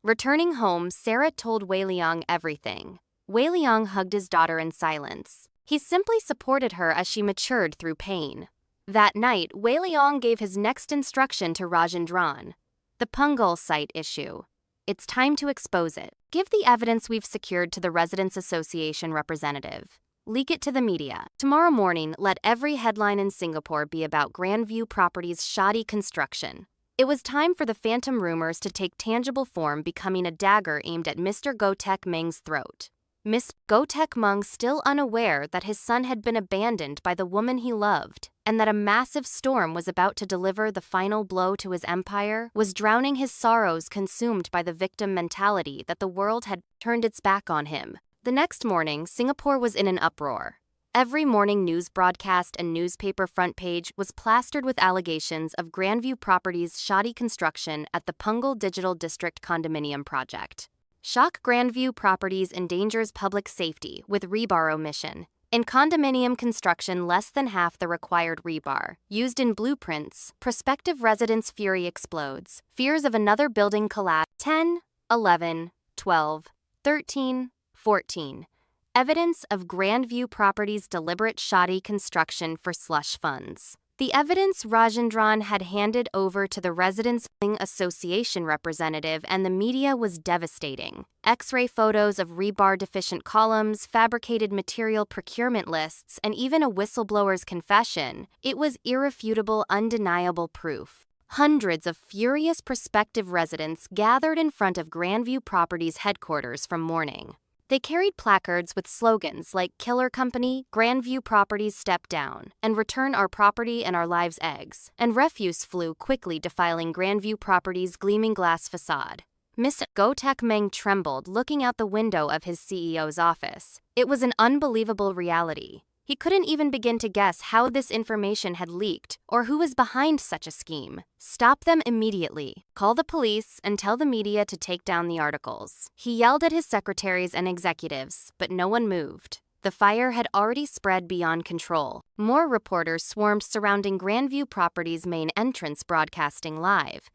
Returning home, Sarah told Wei Liang everything. Wei Liang hugged his daughter in silence. He simply supported her as she matured through pain. That night, Wei Liang gave his next instruction to Rajendran. The Punggol site issue. It's time to expose it. Give the evidence we've secured to the Residents Association representative. Leak it to the media. Tomorrow morning, let every headline in Singapore be about Grandview Properties' shoddy construction. It was time for the phantom rumors to take tangible form, becoming a dagger aimed at Mr. Gotek Meng's throat. Miss Gotek Meng, still unaware that his son had been abandoned by the woman he loved, and that a massive storm was about to deliver the final blow to his empire, was drowning his sorrows, consumed by the victim mentality that the world had turned its back on him. The next morning, Singapore was in an uproar. Every morning news broadcast and newspaper front page was plastered with allegations of Grandview Properties' shoddy construction at the Punggol Digital District condominium project. Shock: Grandview Properties endangers public safety with rebar omission. In condominium construction less than half the required rebar used in blueprints, prospective residents' fury explodes. Fears of another building collapse. 10, 11, 12, 13, 14. Evidence of Grandview Properties' deliberate shoddy construction for slush funds. The evidence Rajendran had handed over to the Residents Association representative and the media was devastating. X-ray photos of rebar-deficient columns, fabricated material procurement lists, and even a whistleblower's confession. It was irrefutable, undeniable proof. Hundreds of furious prospective residents gathered in front of Grandview Properties headquarters from morning. They carried placards with slogans like "Killer Company," "Grandview Properties Step Down," and "Return Our Property and Our Lives' Eggs," and refuse flew quickly, defiling Grandview Properties' gleaming glass facade. Mr. Gotek Meng trembled, looking out the window of his CEO's office. It was an unbelievable reality. He couldn't even begin to guess how this information had leaked or who was behind such a scheme. Stop them immediately. Call the police and tell the media to take down the articles. He yelled at his secretaries and executives, but no one moved. The fire had already spread beyond control. More reporters swarmed surrounding Grandview Properties' main entrance, broadcasting live.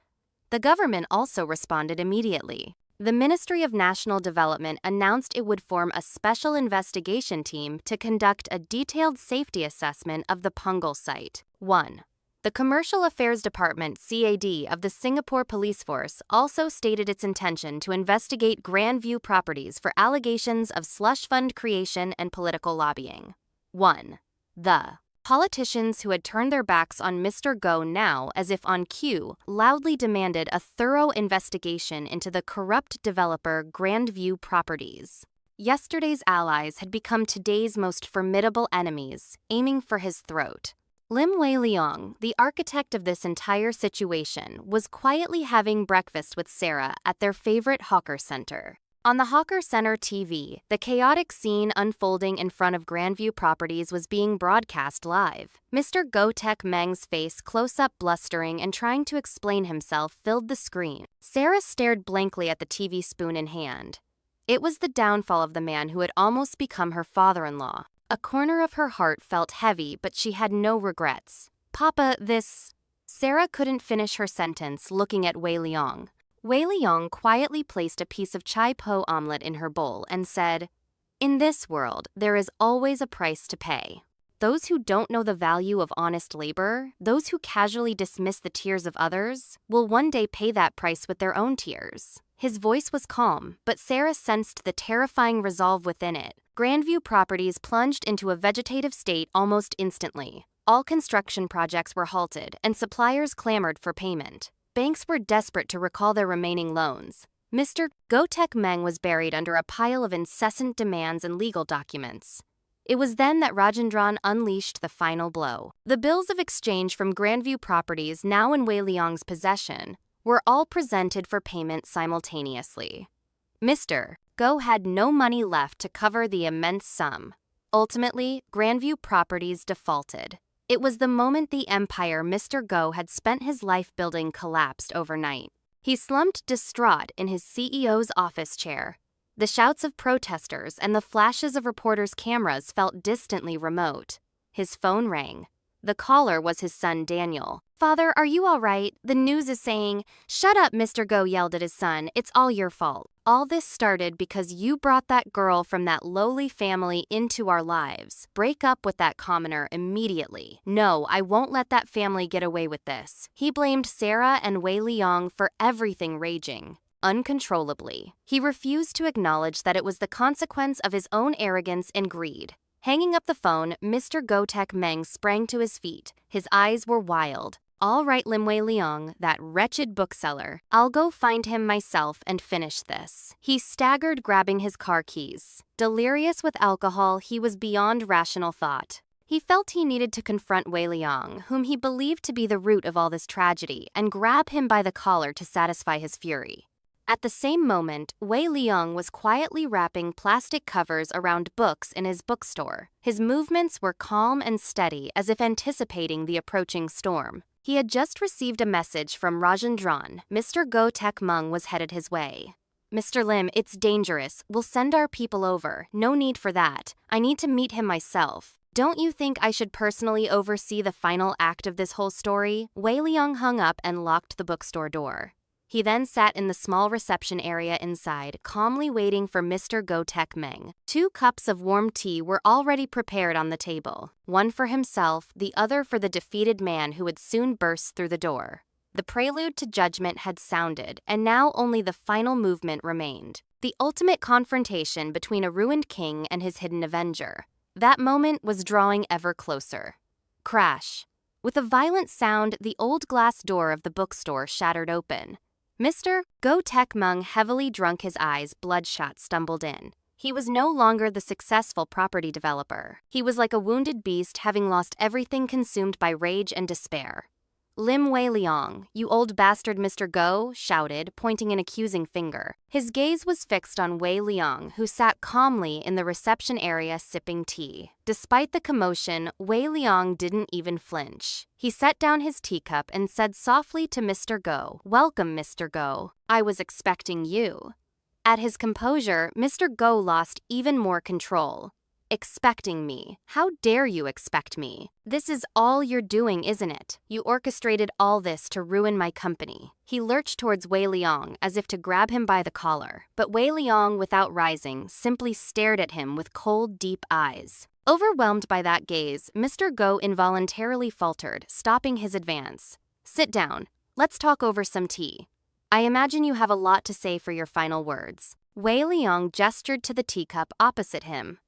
The government also responded immediately. The Ministry of National Development announced it would form a special investigation team to conduct a detailed safety assessment of the Punggol site. 1. The Commercial Affairs Department (CAD) of the Singapore Police Force also stated its intention to investigate Grandview Properties for allegations of slush fund creation and political lobbying. 1. The politicians who had turned their backs on Mr. Go now, as if on cue, loudly demanded a thorough investigation into the corrupt developer Grandview Properties. Yesterday's allies had become today's most formidable enemies, aiming for his throat. Lim Wei Leong, the architect of this entire situation, was quietly having breakfast with Sarah at their favorite hawker center. On the Hawker Center TV, the chaotic scene unfolding in front of Grandview Properties was being broadcast live. Mr. Go Tek Meng's face close-up blustering and trying to explain himself filled the screen. Sarah stared blankly at the TV spoon in hand. It was the downfall of the man who had almost become her father-in-law. A corner of her heart felt heavy, but she had no regrets. Papa, this... Sarah couldn't finish her sentence, looking at Wei Leong. Wei Leong quietly placed a piece of chai po omelette in her bowl and said, "In this world, there is always a price to pay. Those who don't know the value of honest labor, those who casually dismiss the tears of others, will one day pay that price with their own tears." His voice was calm, but Sarah sensed the terrifying resolve within it. Grandview Properties plunged into a vegetative state almost instantly. All construction projects were halted, and suppliers clamored for payment. Banks were desperate to recall their remaining loans. Mr. Go Tek Meng was buried under a pile of incessant demands and legal documents. It was then that Rajendran unleashed the final blow. The bills of exchange from Grandview Properties, now in Wei Leong's possession, were all presented for payment simultaneously. Mr. Go had no money left to cover the immense sum. Ultimately, Grandview Properties defaulted. It was the moment the empire Mr. Go had spent his life building collapsed overnight. He slumped distraught in his CEO's office chair. The shouts of protesters and the flashes of reporters' cameras felt distantly remote. His phone rang. The caller was his son Daniel. "Father, are you all right? The news is saying..." "Shut up," Mr. Go yelled at his son. "It's all your fault. All this started because you brought that girl from that lowly family into our lives. Break up with that commoner immediately. No, I won't let that family get away with this." He blamed Sarah and Wei Leong for everything raging uncontrollably. He refused to acknowledge that it was the consequence of his own arrogance and greed. Hanging up the phone, Mr. Go Tek Meng sprang to his feet. His eyes were wild. "All right, Lim Wei Leong, that wretched bookseller. I'll go find him myself and finish this." He staggered, grabbing his car keys. Delirious with alcohol, he was beyond rational thought. He felt he needed to confront Wei Leong, whom he believed to be the root of all this tragedy, and grab him by the collar to satisfy his fury. At the same moment, Wei Leong was quietly wrapping plastic covers around books in his bookstore. His movements were calm and steady, as if anticipating the approaching storm. He had just received a message from Rajendran. Mr. Go Tek Meng was headed his way. "Mr. Lim, it's dangerous. We'll send our people over. No need for that. I need to meet him myself. Don't you think I should personally oversee the final act of this whole story?" Wei Leong hung up and locked the bookstore door. He then sat in the small reception area inside, calmly waiting for Mr. Go Tek Meng. 2 cups of warm tea were already prepared on the table, one for himself, the other for the defeated man who would soon burst through the door. The prelude to judgment had sounded, and now only the final movement remained. The ultimate confrontation between a ruined king and his hidden avenger. That moment was drawing ever closer. Crash. With a violent sound, the old glass door of the bookstore shattered open. Mr. Go Tek Meng, heavily drunk, his eyes bloodshot, stumbled in. He was no longer the successful property developer. He was like a wounded beast, having lost everything, consumed by rage and despair. "Lim Wei Leong, you old bastard," Mr. Go shouted, pointing an accusing finger. His gaze was fixed on Wei Leong, who sat calmly in the reception area sipping tea. Despite the commotion, Wei Leong didn't even flinch. He set down his teacup and said softly to Mr. Go, "Welcome, Mr. Go. I was expecting you." At his composure, Mr. Go lost even more control. Expecting me. How dare you expect me? This is all you're doing, isn't it? You orchestrated all this to ruin my company. He lurched towards Wei Liang as if to grab him by the collar, but Wei Liang, without rising, simply stared at him with cold, deep eyes. Overwhelmed by that gaze, Mr. Go involuntarily faltered, stopping his advance. Sit down. Let's talk over some tea. I imagine you have a lot to say for your final words. Wei Liang gestured to the teacup opposite him.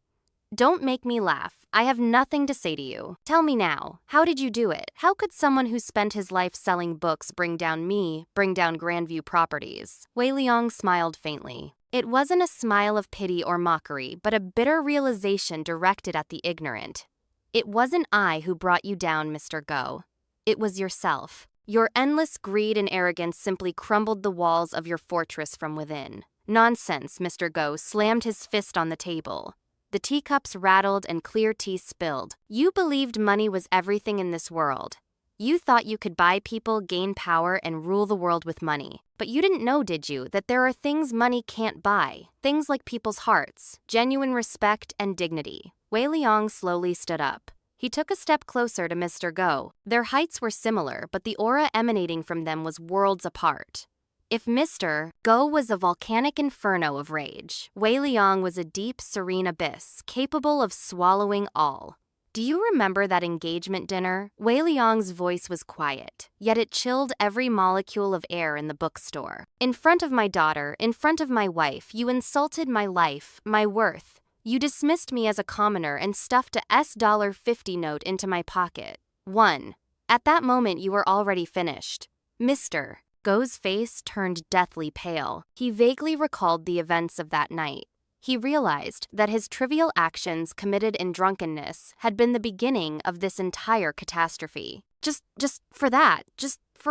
Don't make me laugh. I have nothing to say to you. Tell me now, how did you do it? How could someone who spent his life selling books bring down Grandview Properties? Wei Liang smiled faintly. It wasn't a smile of pity or mockery, but a bitter realization directed at the ignorant. It wasn't I who brought you down, Mr. Go. It was yourself. Your endless greed and arrogance simply crumbled the walls of your fortress from within. Nonsense, Mr. Go slammed his fist on the table. The teacups rattled and clear tea spilled. You believed money was everything in this world. You thought you could buy people, gain power, and rule the world with money. But you didn't know, did you, that there are things money can't buy? Things like people's hearts, genuine respect, and dignity. Wei Liang slowly stood up. He took a step closer to Mr. Go. Their heights were similar, but the aura emanating from them was worlds apart. If Mr. Go was a volcanic inferno of rage, Wei Liang was a deep, serene abyss, capable of swallowing all. Do you remember that engagement dinner? Wei Liang's voice was quiet, yet it chilled every molecule of air in the bookstore. In front of my daughter, in front of my wife, you insulted my life, my worth. You dismissed me as a commoner and stuffed a $50 note into my pocket. 1. At that moment, you were already finished. Mr. Go's face turned deathly pale. He vaguely recalled the events of that night. He realized that his trivial actions committed in drunkenness had been the beginning of this entire catastrophe. Just for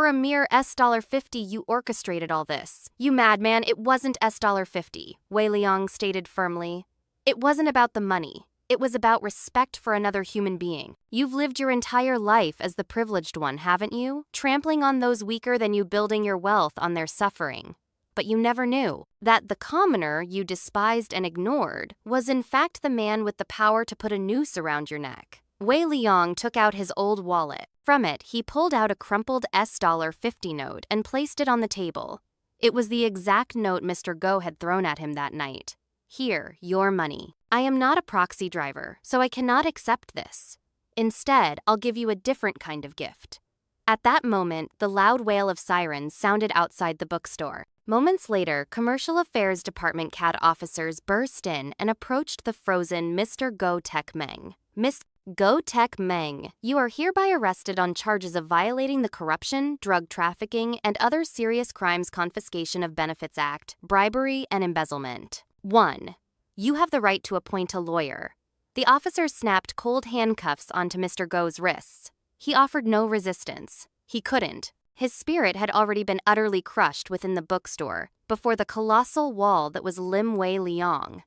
a mere $50, you orchestrated all this. You madman, it wasn't $50, Wei Liang stated firmly. It wasn't about the money. It was about respect for another human being. You've lived your entire life as the privileged one, haven't you? Trampling on those weaker than you, building your wealth on their suffering. But you never knew that the commoner you despised and ignored was in fact the man with the power to put a noose around your neck. Wei Liang took out his old wallet. From it, he pulled out a crumpled $50 note and placed it on the table. It was the exact note Mr. Go had thrown at him that night. Here, your money. I am not a proxy driver, so I cannot accept this. Instead, I'll give you a different kind of gift. At that moment, the loud wail of sirens sounded outside the bookstore. Moments later, Commercial Affairs Department CAD officers burst in and approached the frozen Mr. Go Tek Meng. Miss Go Tek Meng, you are hereby arrested on charges of violating the Corruption, Drug Trafficking, and Other Serious Crimes Confiscation of Benefits Act, bribery, and embezzlement. 1. You have the right to appoint a lawyer. The officer snapped cold handcuffs onto Mr. Go's wrists. He offered no resistance. He couldn't. His spirit had already been utterly crushed within the bookstore, before the colossal wall that was Lim Wei Liang.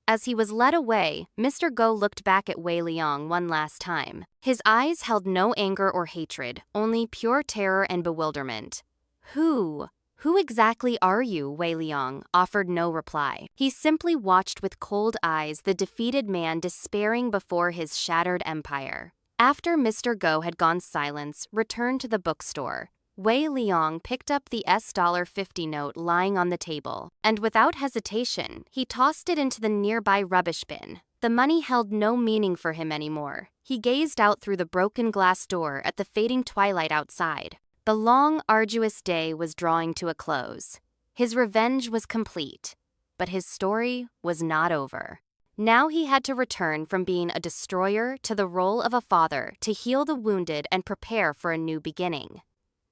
As he was led away, Mr. Go looked back at Wei Liang one last time. His eyes held no anger or hatred, only pure terror and bewilderment. Who exactly are you? Wei Liang offered no reply. He simply watched with cold eyes the defeated man despairing before his shattered empire. After Mr. Go had gone silent, returned to the bookstore, Wei Liang picked up the $50 note lying on the table, and without hesitation, he tossed it into the nearby rubbish bin. The money held no meaning for him anymore. He gazed out through the broken glass door at the fading twilight outside. The long, arduous day was drawing to a close. His revenge was complete, but his story was not over. Now he had to return from being a destroyer to the role of a father to heal the wounded and prepare for a new beginning.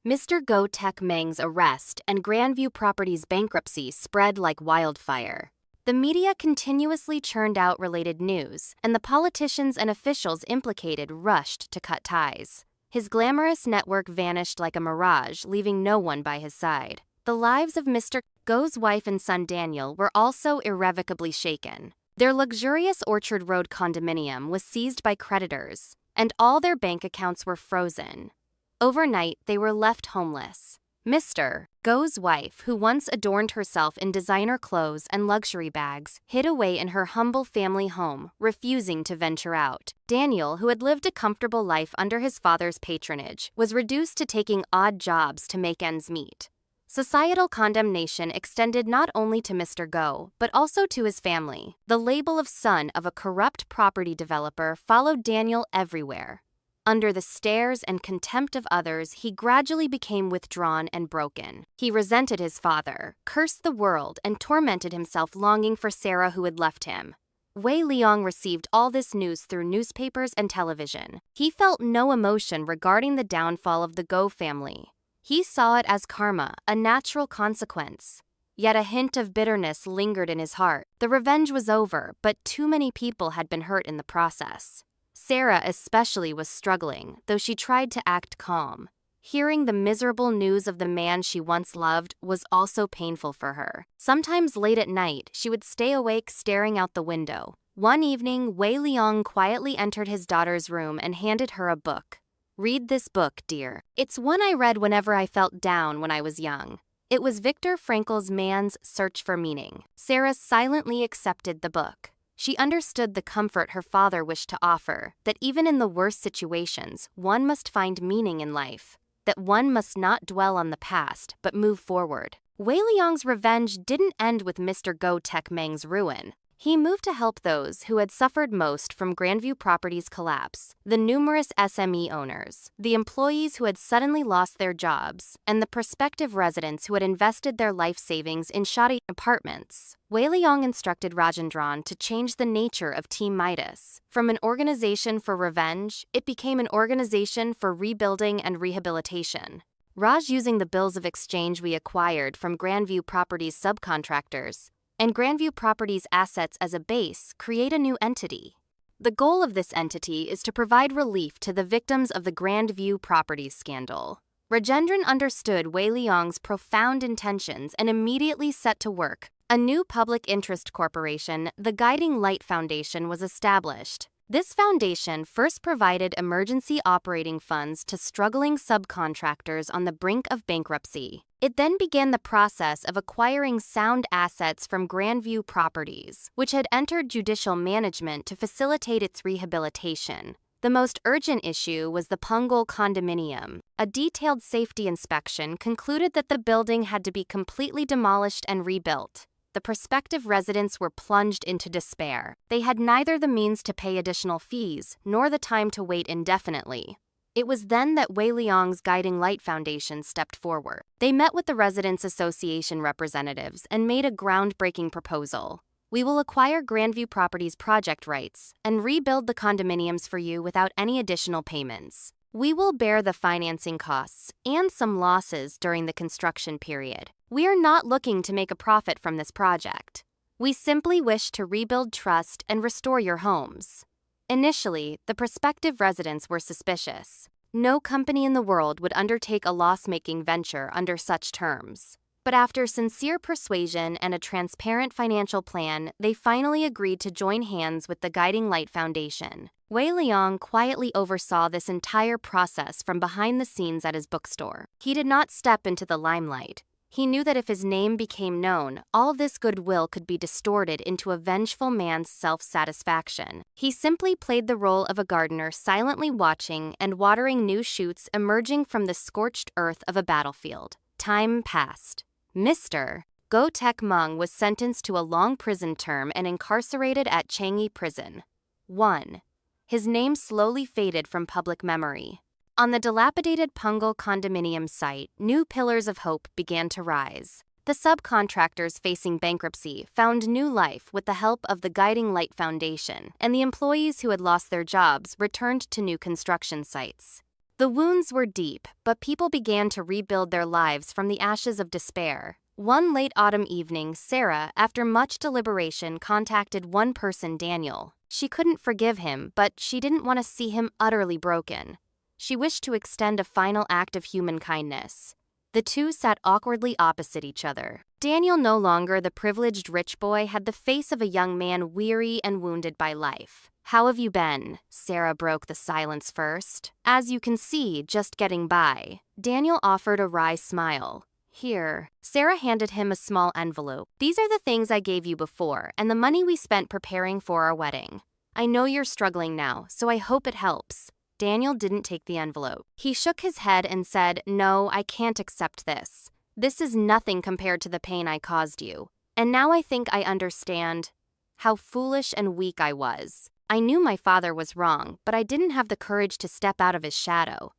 Mr. Go Tek Meng's arrest and Grandview Properties bankruptcy spread like wildfire. The media continuously churned out related news, and the politicians and officials implicated rushed to cut ties. His glamorous network vanished like a mirage, leaving no one by his side. The lives of Mr. Go's wife and son Daniel were also irrevocably shaken. Their luxurious Orchard Road condominium was seized by creditors, and all their bank accounts were frozen. Overnight, they were left homeless. Mr. Go's wife, who once adorned herself in designer clothes and luxury bags, hid away in her humble family home, refusing to venture out. Daniel, who had lived a comfortable life under his father's patronage, was reduced to taking odd jobs to make ends meet. Societal condemnation extended not only to Mr. Go, but also to his family. The label of son of a corrupt property developer followed Daniel everywhere. Under the stares and contempt of others, he gradually became withdrawn and broken. He resented his father, cursed the world, and tormented himself longing for Sarah who had left him. Wei Liang received all this news through newspapers and television. He felt no emotion regarding the downfall of the Go family. He saw it as karma, a natural consequence. Yet a hint of bitterness lingered in his heart. The revenge was over, but too many people had been hurt in the process. Sarah especially was struggling, though she tried to act calm. Hearing the miserable news of the man she once loved was also painful for her. Sometimes late at night, she would stay awake staring out the window. One evening, Wei Liang quietly entered his daughter's room and handed her a book. "Read this book, dear. It's one I read whenever I felt down when I was young." It was Viktor Frankl's Man's Search for Meaning. Sarah silently accepted the book. She understood the comfort her father wished to offer, that even in the worst situations, one must find meaning in life, that one must not dwell on the past, but move forward. Wei Liang's revenge didn't end with Mr. Go Tek Meng's ruin. He moved to help those who had suffered most from Grandview Properties' collapse, the numerous SME owners, the employees who had suddenly lost their jobs, and the prospective residents who had invested their life savings in shoddy apartments. Wei Liang instructed Rajendran to change the nature of Team Midas. From an organization for revenge, it became an organization for rebuilding and rehabilitation. Raj, using the bills of exchange we acquired from Grandview Properties subcontractors, and Grandview Properties assets as a base, create a new entity. The goal of this entity is to provide relief to the victims of the Grandview Properties scandal. Rajendran understood Wei Liang's profound intentions and immediately set to work. A new public interest corporation, the Guiding Light Foundation, was established. This foundation first provided emergency operating funds to struggling subcontractors on the brink of bankruptcy. It then began the process of acquiring sound assets from Grandview Properties, which had entered judicial management to facilitate its rehabilitation. The most urgent issue was the Punggol condominium. A detailed safety inspection concluded that the building had to be completely demolished and rebuilt. The prospective residents were plunged into despair. They had neither the means to pay additional fees nor the time to wait indefinitely. It was then that Wei Liang's Guiding Light Foundation stepped forward. They met with the Residents Association representatives and made a groundbreaking proposal. "We will acquire Grandview Properties project rights and rebuild the condominiums for you without any additional payments. We will bear the financing costs and some losses during the construction period. We are not looking to make a profit from this project. We simply wish to rebuild trust and restore your homes." Initially, the prospective residents were suspicious. No company in the world would undertake a loss-making venture under such terms. But after sincere persuasion and a transparent financial plan, they finally agreed to join hands with the Guiding Light Foundation. Wei Liang quietly oversaw this entire process from behind the scenes at his bookstore. He did not step into the limelight. He knew that if his name became known, all this goodwill could be distorted into a vengeful man's self-satisfaction. He simply played the role of a gardener silently watching and watering new shoots emerging from the scorched earth of a battlefield. Time passed. Mr. Go Tek Meng was sentenced to a long prison term and incarcerated at Changi Prison. 1. His name slowly faded from public memory. On the dilapidated Punggol condominium site, new pillars of hope began to rise. The subcontractors facing bankruptcy found new life with the help of the Guiding Light Foundation, and the employees who had lost their jobs returned to new construction sites. The wounds were deep, but people began to rebuild their lives from the ashes of despair. One late autumn evening, Sarah, after much deliberation, contacted one person, Daniel. She couldn't forgive him, but she didn't want to see him utterly broken. She wished to extend a final act of human kindness. The two sat awkwardly opposite each other. Daniel, no longer the privileged rich boy, had the face of a young man weary and wounded by life. "How have you been?" Sarah broke the silence first. "As you can see, just getting by." Daniel offered a wry smile. "Here." Sarah handed him a small envelope. "These are the things I gave you before, and the money we spent preparing for our wedding. I know you're struggling now, so I hope it helps." Daniel didn't take the envelope. He shook his head and said, "No, I can't accept this. This is nothing compared to the pain I caused you. And now I think I understand how foolish and weak I was. I knew my father was wrong, but I didn't have the courage to step out of his shadow.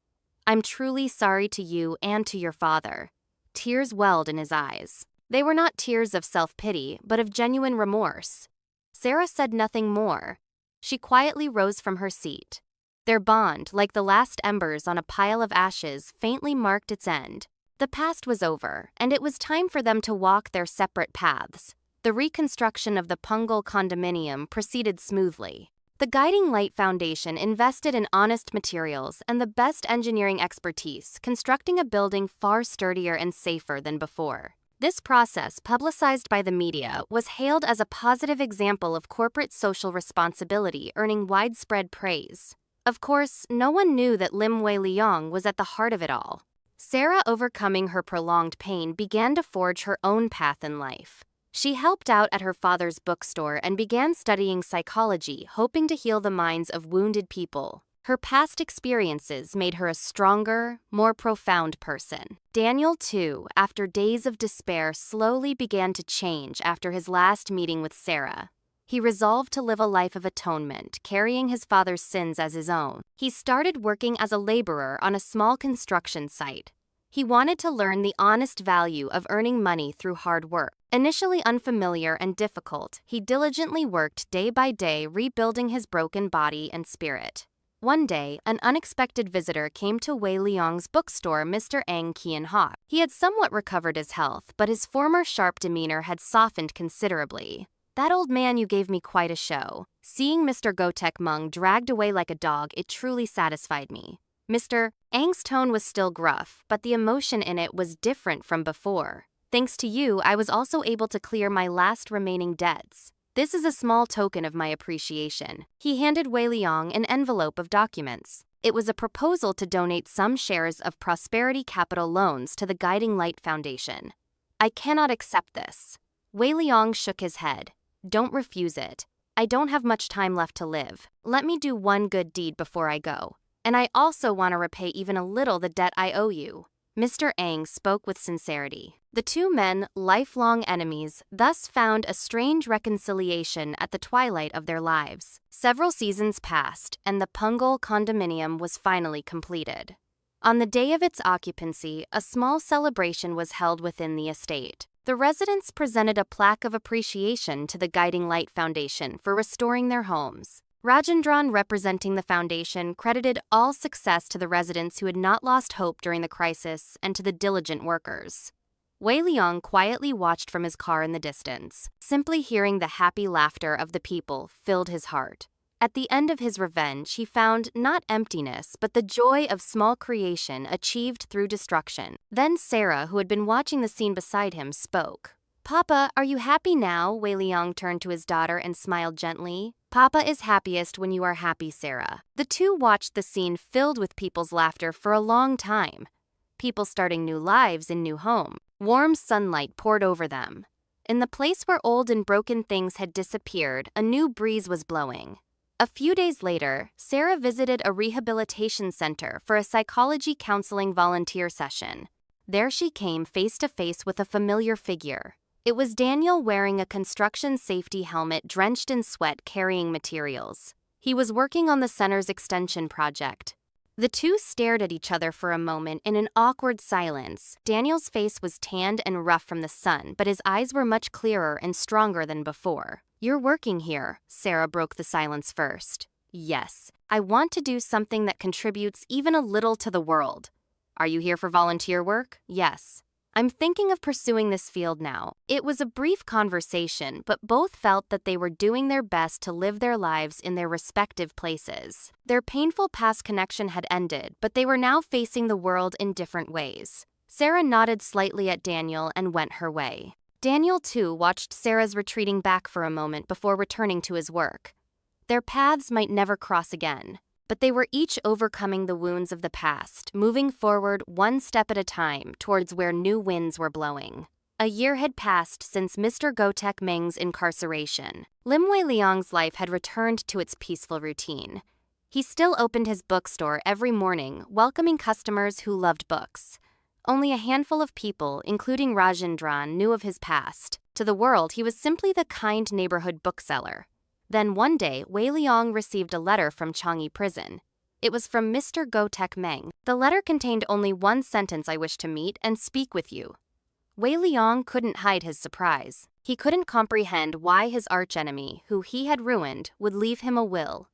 I'm truly sorry to you and to your father." Tears welled in his eyes. They were not tears of self-pity, but of genuine remorse. Sarah said nothing more. She quietly rose from her seat. Their bond, like the last embers on a pile of ashes, faintly marked its end. The past was over, and it was time for them to walk their separate paths. The reconstruction of the Pungal condominium proceeded smoothly. The Guiding Light Foundation invested in honest materials and the best engineering expertise, constructing a building far sturdier and safer than before. This process, publicized by the media, was hailed as a positive example of corporate social responsibility, earning widespread praise. Of course, no one knew that Lim Wei Liang was at the heart of it all. Sarah, overcoming her prolonged pain, began to forge her own path in life. She helped out at her father's bookstore and began studying psychology, hoping to heal the minds of wounded people. Her past experiences made her a stronger, more profound person. Daniel, too, after days of despair, slowly began to change after his last meeting with Sarah. He resolved to live a life of atonement, carrying his father's sins as his own. He started working as a laborer on a small construction site. He wanted to learn the honest value of earning money through hard work. Initially unfamiliar and difficult, he diligently worked day by day, rebuilding his broken body and spirit. One day, an unexpected visitor came to Wei Liang's bookstore, Mr. Ang Qian-ha. He had somewhat recovered his health, but his former sharp demeanor had softened considerably. "That old man, you gave me quite a show." Seeing Mr. Gotek Mung dragged away like a dog, it truly satisfied me. Mr. Ang's tone was still gruff, but the emotion in it was different from before. "Thanks to you, I was also able to clear my last remaining debts. This is a small token of my appreciation." He handed Wei Liang an envelope of documents. It was a proposal to donate some shares of Prosperity Capital Loans to the Guiding Light Foundation. "I cannot accept this." Wei Liang shook his head. "Don't refuse it. I don't have much time left to live. Let me do one good deed before I go. And I also want to repay even a little the debt I owe you." Mr. Ang spoke with sincerity. The two men, lifelong enemies, thus found a strange reconciliation at the twilight of their lives. Several seasons passed, and the Pungal condominium was finally completed. On the day of its occupancy, a small celebration was held within the estate. The residents presented a plaque of appreciation to the Guiding Light Foundation for restoring their homes. Rajendran, representing the foundation, credited all success to the residents who had not lost hope during the crisis and to the diligent workers. Wei Liang quietly watched from his car in the distance. Simply hearing the happy laughter of the people filled his heart. At the end of his revenge, he found not emptiness, but the joy of small creation achieved through destruction. Then Sarah, who had been watching the scene beside him, spoke. "Papa, are you happy now?" Wei Liang turned to his daughter and smiled gently. "Papa is happiest when you are happy, Sarah." The two watched the scene filled with people's laughter for a long time. People starting new lives in new homes. Warm sunlight poured over them. In the place where old and broken things had disappeared, a new breeze was blowing. A few days later, Sarah visited a rehabilitation center for a psychology counseling volunteer session. There she came face to face with a familiar figure. It was Daniel, wearing a construction safety helmet, drenched in sweat, carrying materials. He was working on the center's extension project. The two stared at each other for a moment in an awkward silence. Daniel's face was tanned and rough from the sun, but his eyes were much clearer and stronger than before. "You're working here," Sarah broke the silence first. "Yes, I want to do something that contributes even a little to the world." "Are you here for volunteer work?" "Yes. I'm thinking of pursuing this field now." It was a brief conversation, but both felt that they were doing their best to live their lives in their respective places. Their painful past connection had ended, but they were now facing the world in different ways. Sarah nodded slightly at Daniel and went her way. Daniel, too, watched Sarah's retreating back for a moment before returning to his work. Their paths might never cross again, but they were each overcoming the wounds of the past, moving forward one step at a time towards where new winds were blowing. A year had passed since Mr. Gotek Meng's incarceration. Lim Wei Liang's life had returned to its peaceful routine. He still opened his bookstore every morning, welcoming customers who loved books. Only a handful of people, including Rajendran, knew of his past. To the world, he was simply the kind neighborhood bookseller. Then one day, Wei Liang received a letter from Changi prison. It was from Mr. Gotek Meng. The letter contained only one sentence: "I wish to meet and speak with you." Wei Liang couldn't hide his surprise. He couldn't comprehend why his archenemy, who he had ruined, would leave him a will.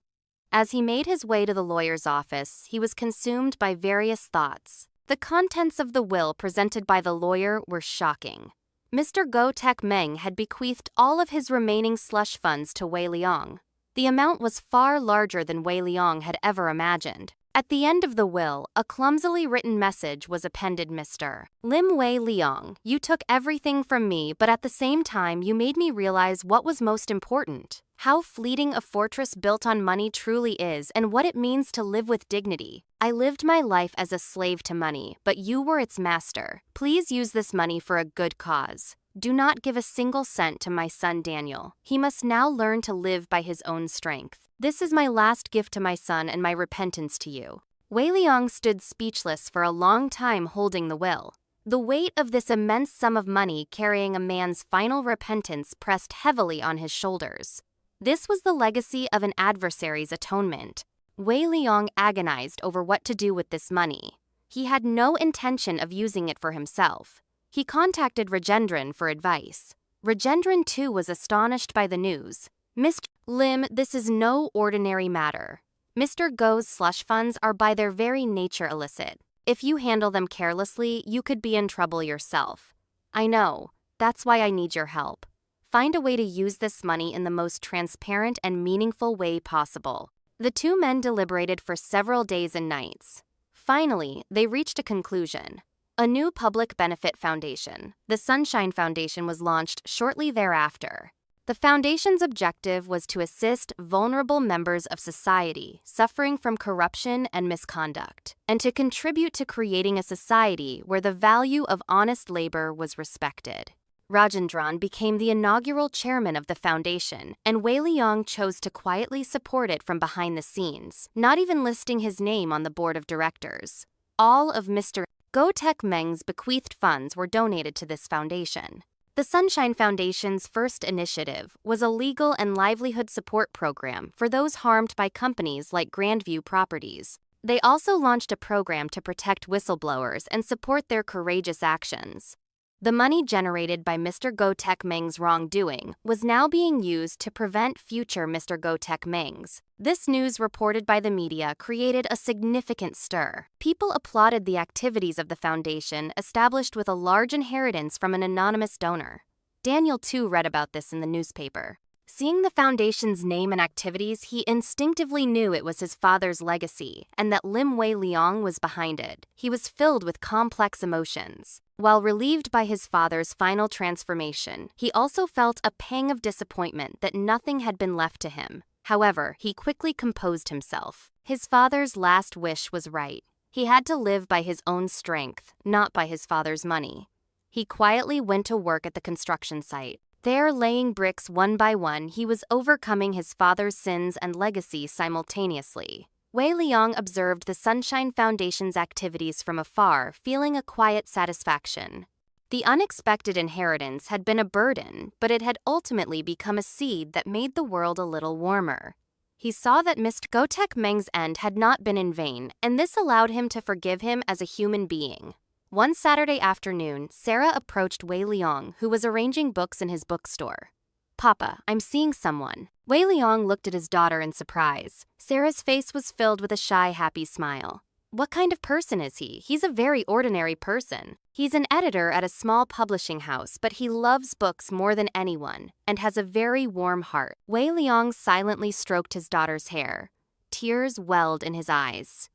As he made his way to the lawyer's office, he was consumed by various thoughts. The contents of the will presented by the lawyer were shocking. Mr. Gotek Meng had bequeathed all of his remaining slush funds to Wei Liang. The amount was far larger than Wei Liang had ever imagined. At the end of the will, a clumsily written message was appended: "Mr. Lim Wei Liang, you took everything from me, but at the same time you made me realize what was most important. How fleeting a fortress built on money truly is and what it means to live with dignity. I lived my life as a slave to money, but you were its master. Please use this money for a good cause. Do not give a single cent to my son Daniel. He must now learn to live by his own strength. This is my last gift to my son and my repentance to you." Wei Liang stood speechless for a long time, holding the will. The weight of this immense sum of money carrying a man's final repentance pressed heavily on his shoulders. This was the legacy of an adversary's atonement. Wei Liang agonized over what to do with this money. He had no intention of using it for himself. He contacted Rajendran for advice. Rajendran too was astonished by the news. "Mr. Lim, this is no ordinary matter. Mr. Go's slush funds are by their very nature illicit. If you handle them carelessly, you could be in trouble yourself. I know. That's why I need your help. Find a way to use this money in the most transparent and meaningful way possible." The two men deliberated for several days and nights. Finally, they reached a conclusion. A new public benefit foundation, the Sunshine Foundation, was launched shortly thereafter. The foundation's objective was to assist vulnerable members of society suffering from corruption and misconduct, and to contribute to creating a society where the value of honest labor was respected. Rajendran became the inaugural chairman of the foundation, and Wei Liang chose to quietly support it from behind the scenes, not even listing his name on the board of directors. All of Mr. Gotek Meng's bequeathed funds were donated to this foundation. The Sunshine Foundation's first initiative was a legal and livelihood support program for those harmed by companies like Grandview Properties. They also launched a program to protect whistleblowers and support their courageous actions. The money generated by Mr. Gotek Meng's wrongdoing was now being used to prevent future Mr. Gotek Mengs. This news, reported by the media, created a significant stir. People applauded the activities of the foundation, established with a large inheritance from an anonymous donor. Daniel too read about this in the newspaper. Seeing the foundation's name and activities, he instinctively knew it was his father's legacy and that Lim Wei Liang was behind it. He was filled with complex emotions. While relieved by his father's final transformation, he also felt a pang of disappointment that nothing had been left to him. However, he quickly composed himself. His father's last wish was right. He had to live by his own strength, not by his father's money. He quietly went to work at the construction site. There, laying bricks one by one, he was overcoming his father's sins and legacy simultaneously. Wei Liang observed the Sunshine Foundation's activities from afar, feeling a quiet satisfaction. The unexpected inheritance had been a burden, but it had ultimately become a seed that made the world a little warmer. He saw that Mr. Gotek Meng's end had not been in vain, and this allowed him to forgive him as a human being. One Saturday afternoon, Sarah approached Wei Liang, who was arranging books in his bookstore. "Papa, I'm seeing someone." Wei Liang looked at his daughter in surprise. Sarah's face was filled with a shy, happy smile. "What kind of person is he? He's a very ordinary person. He's an editor at a small publishing house, but he loves books more than anyone and has a very warm heart." Wei Liang silently stroked his daughter's hair. Tears welled in his eyes.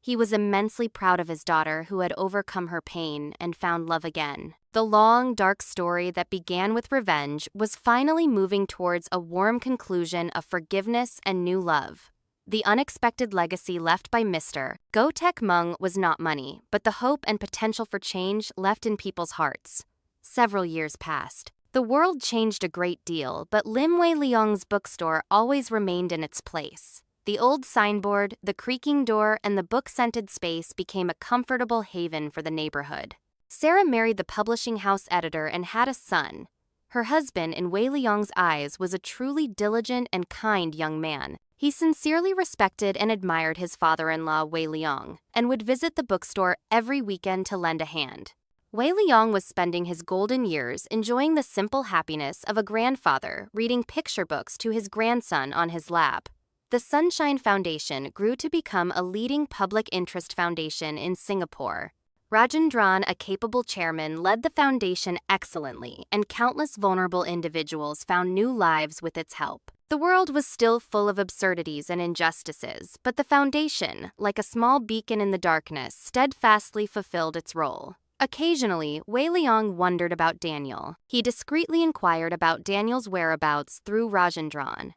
He was immensely proud of his daughter who had overcome her pain and found love again. The long, dark story that began with revenge was finally moving towards a warm conclusion of forgiveness and new love. The unexpected legacy left by Mr. Gotek Mung was not money, but the hope and potential for change left in people's hearts. Several years passed. The world changed a great deal, but Lim Wei Liang's bookstore always remained in its place. The old signboard, the creaking door, and the book-scented space became a comfortable haven for the neighborhood. Sarah married the publishing house editor and had a son. Her husband, in Wei Liang's eyes, was a truly diligent and kind young man. He sincerely respected and admired his father-in-law, Wei Liang, and would visit the bookstore every weekend to lend a hand. Wei Liang was spending his golden years enjoying the simple happiness of a grandfather reading picture books to his grandson on his lap. The Sunshine Foundation grew to become a leading public interest foundation in Singapore. Rajendran, a capable chairman, led the foundation excellently, and countless vulnerable individuals found new lives with its help. The world was still full of absurdities and injustices, but the foundation, like a small beacon in the darkness, steadfastly fulfilled its role. Occasionally, Wei Liang wondered about Daniel. He discreetly inquired about Daniel's whereabouts through Rajendran.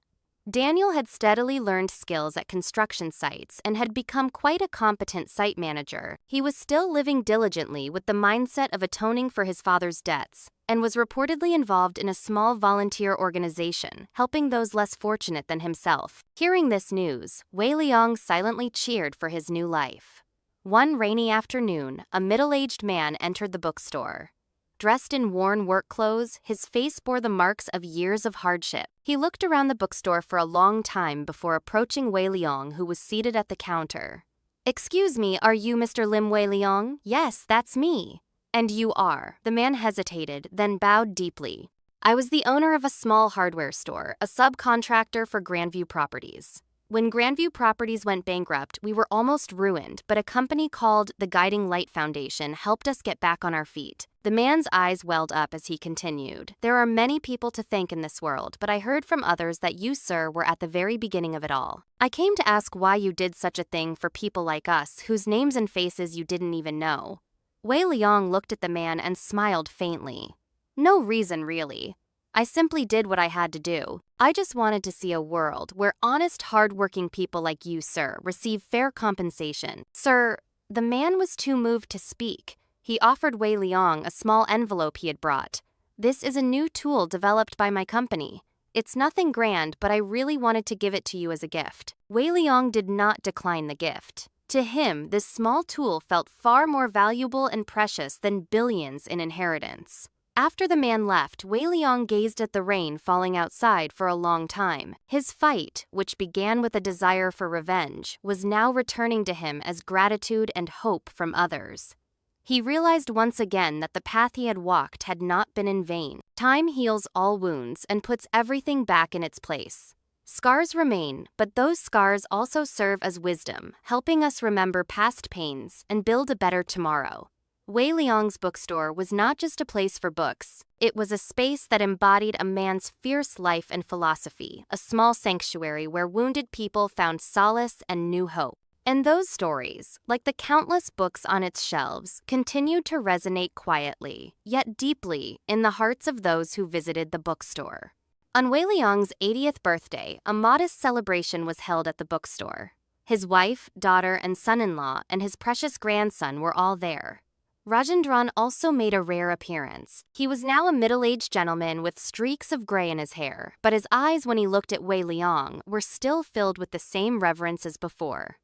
Daniel had steadily learned skills at construction sites and had become quite a competent site manager. He was still living diligently with the mindset of atoning for his father's debts, and was reportedly involved in a small volunteer organization, helping those less fortunate than himself. Hearing this news, Wei Liang silently cheered for his new life. One rainy afternoon, a middle-aged man entered the bookstore. Dressed in worn work clothes, his face bore the marks of years of hardship. He looked around the bookstore for a long time before approaching Wei Liang, who was seated at the counter. "Excuse me, are you Mr. Lim Wei Liang?" "Yes, that's me." "And you are." The man hesitated, then bowed deeply. "I was the owner of a small hardware store, a subcontractor for Grandview Properties. When Grandview Properties went bankrupt, we were almost ruined, but a company called the Guiding Light Foundation helped us get back on our feet." The man's eyes welled up as he continued. "There are many people to thank in this world, but I heard from others that you, sir, were at the very beginning of it all. I came to ask why you did such a thing for people like us, whose names and faces you didn't even know." Wei Liang looked at the man and smiled faintly. "No reason, really. I simply did what I had to do. I just wanted to see a world where honest, hard-working people like you, sir, receive fair compensation." "Sir," the man was too moved to speak. He offered Wei Liang a small envelope he had brought. "This is a new tool developed by my company. It's nothing grand, but I really wanted to give it to you as a gift." Wei Liang did not decline the gift. To him, this small tool felt far more valuable and precious than billions in inheritance. After the man left, Wei Liang gazed at the rain falling outside for a long time. His fight, which began with a desire for revenge, was now returning to him as gratitude and hope from others. He realized once again that the path he had walked had not been in vain. Time heals all wounds and puts everything back in its place. Scars remain, but those scars also serve as wisdom, helping us remember past pains and build a better tomorrow. Wei Liang's bookstore was not just a place for books. It was a space that embodied a man's fierce life and philosophy, a small sanctuary where wounded people found solace and new hope. And those stories, like the countless books on its shelves, continued to resonate quietly, yet deeply, in the hearts of those who visited the bookstore. On Wei Liang's 80th birthday, a modest celebration was held at the bookstore. His wife, daughter, and son-in-law, and his precious grandson were all there. Rajendran also made a rare appearance. He was now a middle-aged gentleman with streaks of gray in his hair, but his eyes when he looked at Wei Liang were still filled with the same reverence as before.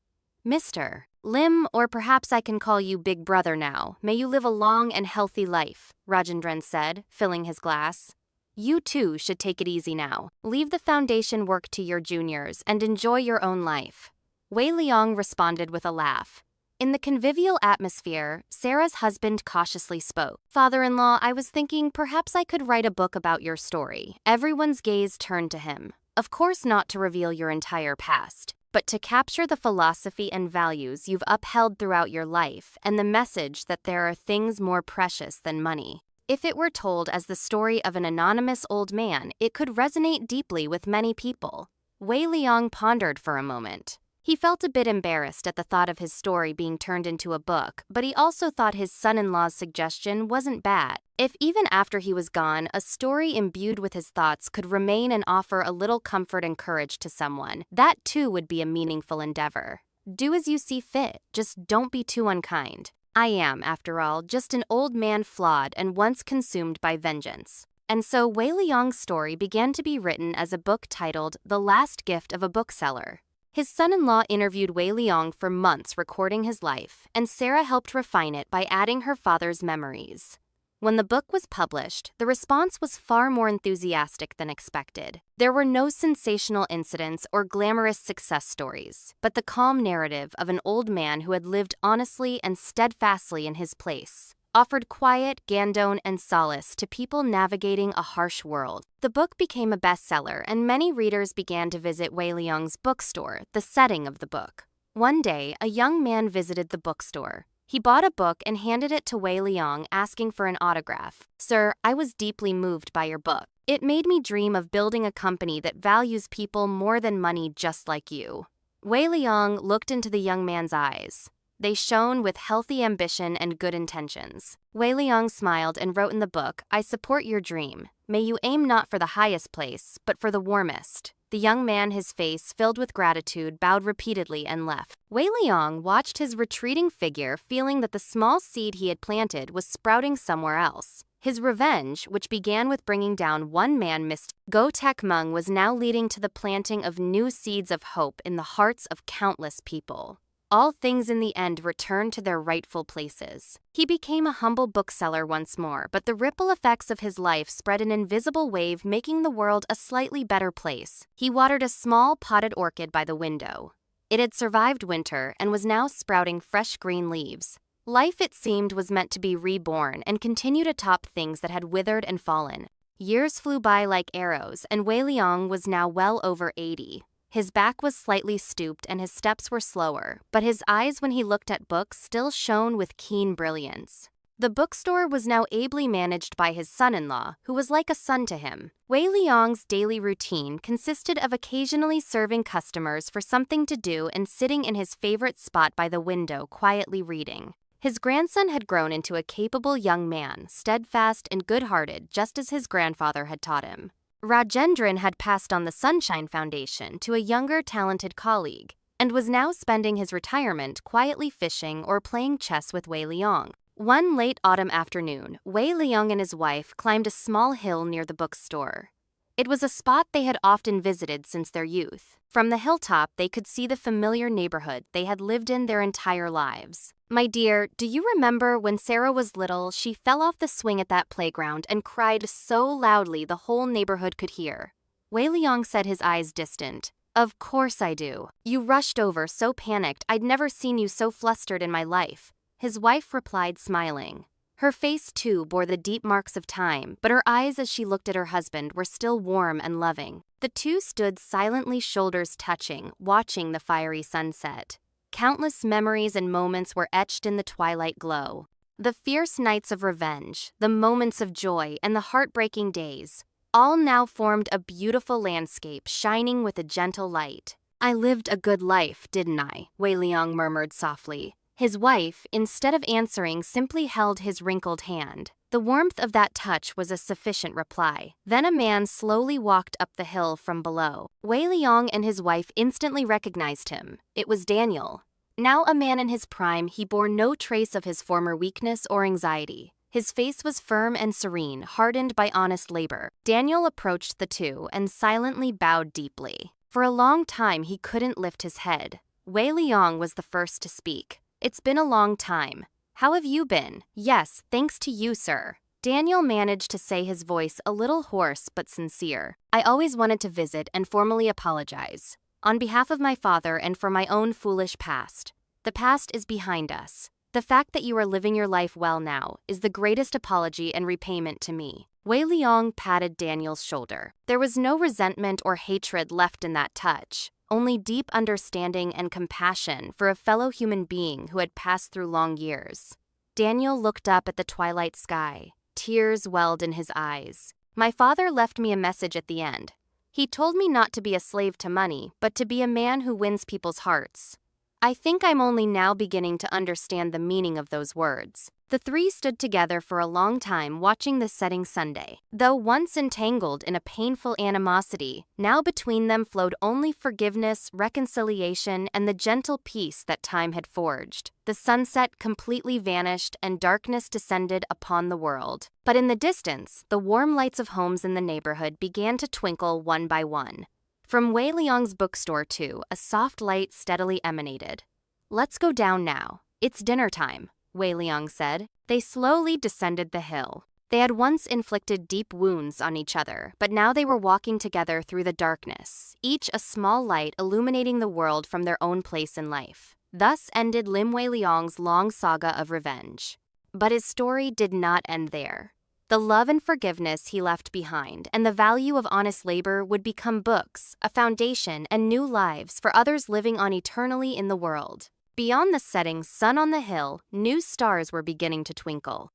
"Mr. Lim, or perhaps I can call you Big Brother now, may you live a long and healthy life," Rajendran said, filling his glass. "You too should take it easy now. Leave the foundation work to your juniors and enjoy your own life." Wei Liang responded with a laugh. In the convivial atmosphere, Sarah's husband cautiously spoke. "Father-in-law, I was thinking perhaps I could write a book about your story." Everyone's gaze turned to him. "Of course not to reveal your entire past, but to capture the philosophy and values you've upheld throughout your life and the message that there are things more precious than money. If it were told as the story of an anonymous old man, it could resonate deeply with many people." Wei Liang pondered for a moment. He felt a bit embarrassed at the thought of his story being turned into a book, but he also thought his son-in-law's suggestion wasn't bad. If even after he was gone, a story imbued with his thoughts could remain and offer a little comfort and courage to someone, that too would be a meaningful endeavor. Do as you see fit, just don't be too unkind. I am, after all, just an old man flawed and once consumed by vengeance. And so Wei Liang's story began to be written as a book titled The Last Gift of a Bookseller. His son-in-law interviewed Wei Liang for months recording his life, and Sarah helped refine it by adding her father's memories. When the book was published, the response was far more enthusiastic than expected. There were no sensational incidents or glamorous success stories, but the calm narrative of an old man who had lived honestly and steadfastly in his place, offered quiet, Gandon, and solace to people navigating a harsh world. The book became a bestseller, and many readers began to visit Wei Liang's bookstore, the setting of the book. One day, a young man visited the bookstore. He bought a book and handed it to Wei Liang, asking for an autograph. "Sir, I was deeply moved by your book. It made me dream of building a company that values people more than money, just like you." Wei Liang looked into the young man's eyes. They shone with healthy ambition and good intentions. Wei Liang smiled and wrote in the book, "I support your dream. May you aim not for the highest place, but for the warmest." The young man, his face filled with gratitude, bowed repeatedly and left. Wei Liang watched his retreating figure, feeling that the small seed he had planted was sprouting somewhere else. His revenge, which began with bringing down one man, Go Tek Meng, was now leading to the planting of new seeds of hope in the hearts of countless people. All things in the end returned to their rightful places. He became a humble bookseller once more, but the ripple effects of his life spread an invisible wave, making the world a slightly better place. He watered a small potted orchid by the window. It had survived winter and was now sprouting fresh green leaves. Life, it seemed, was meant to be reborn and continued atop things that had withered and fallen. Years flew by like arrows, and Wei Liang was now well over 80. His back was slightly stooped and his steps were slower, but his eyes when he looked at books still shone with keen brilliance. The bookstore was now ably managed by his son-in-law, who was like a son to him. Wei Liang's daily routine consisted of occasionally serving customers for something to do and sitting in his favorite spot by the window quietly reading. His grandson had grown into a capable young man, steadfast and good-hearted, just as his grandfather had taught him. Rajendran had passed on the Sunshine Foundation to a younger, talented colleague, and was now spending his retirement quietly fishing or playing chess with Wei Liang. One late autumn afternoon, Wei Liang and his wife climbed a small hill near the bookstore. It was a spot they had often visited since their youth. From the hilltop, they could see the familiar neighborhood they had lived in their entire lives. "My dear, do you remember when Sarah was little, she fell off the swing at that playground and cried so loudly the whole neighborhood could hear?" Wei Liang said, his eyes distant. "Of course I do. You rushed over so panicked, I'd never seen you so flustered in my life." His wife replied, smiling. Her face, too, bore the deep marks of time, but her eyes as she looked at her husband were still warm and loving. The two stood silently, shoulders touching, watching the fiery sunset. Countless memories and moments were etched in the twilight glow. The fierce nights of revenge, the moments of joy, and the heartbreaking days, all now formed a beautiful landscape shining with a gentle light. "I lived a good life, didn't I?" Wei Liang murmured softly. His wife, instead of answering, simply held his wrinkled hand. The warmth of that touch was a sufficient reply. Then a man slowly walked up the hill from below. Wei Liang and his wife instantly recognized him. It was Daniel. Now a man in his prime, he bore no trace of his former weakness or anxiety. His face was firm and serene, hardened by honest labor. Daniel approached the two and silently bowed deeply. For a long time, he couldn't lift his head. Wei Liang was the first to speak. "It's been a long time. How have you been?" "Yes, thanks to you, sir." Daniel managed to say, his voice a little hoarse but sincere. "I always wanted to visit and formally apologize. On behalf of my father and for my own foolish past. The past is behind us. The fact that you are living your life well now is the greatest apology and repayment to me." Wei Liang patted Daniel's shoulder. There was no resentment or hatred left in that touch. Only deep understanding and compassion for a fellow human being who had passed through long years. Daniel looked up at the twilight sky. Tears welled in his eyes. "My father left me a message at the end. He told me not to be a slave to money, but to be a man who wins people's hearts. I think I'm only now beginning to understand the meaning of those words. The three stood together for a long time watching the setting sun. Though once entangled in a painful animosity, now between them flowed only forgiveness, reconciliation, and the gentle peace that time had forged. The sunset completely vanished and darkness descended upon the world. But in the distance, the warm lights of homes in the neighborhood began to twinkle one by one. From Wei Liang's bookstore, too, a soft light steadily emanated. "Let's go down now. It's dinner time," Wei Liang said. They slowly descended the hill. They had once inflicted deep wounds on each other, but now they were walking together through the darkness, each a small light illuminating the world from their own place in life. Thus ended Lim Wei Liang's long saga of revenge. But his story did not end there. The love and forgiveness he left behind and the value of honest labor would become books, a foundation, and new lives for others living on eternally in the world. Beyond the setting sun on the hill, new stars were beginning to twinkle.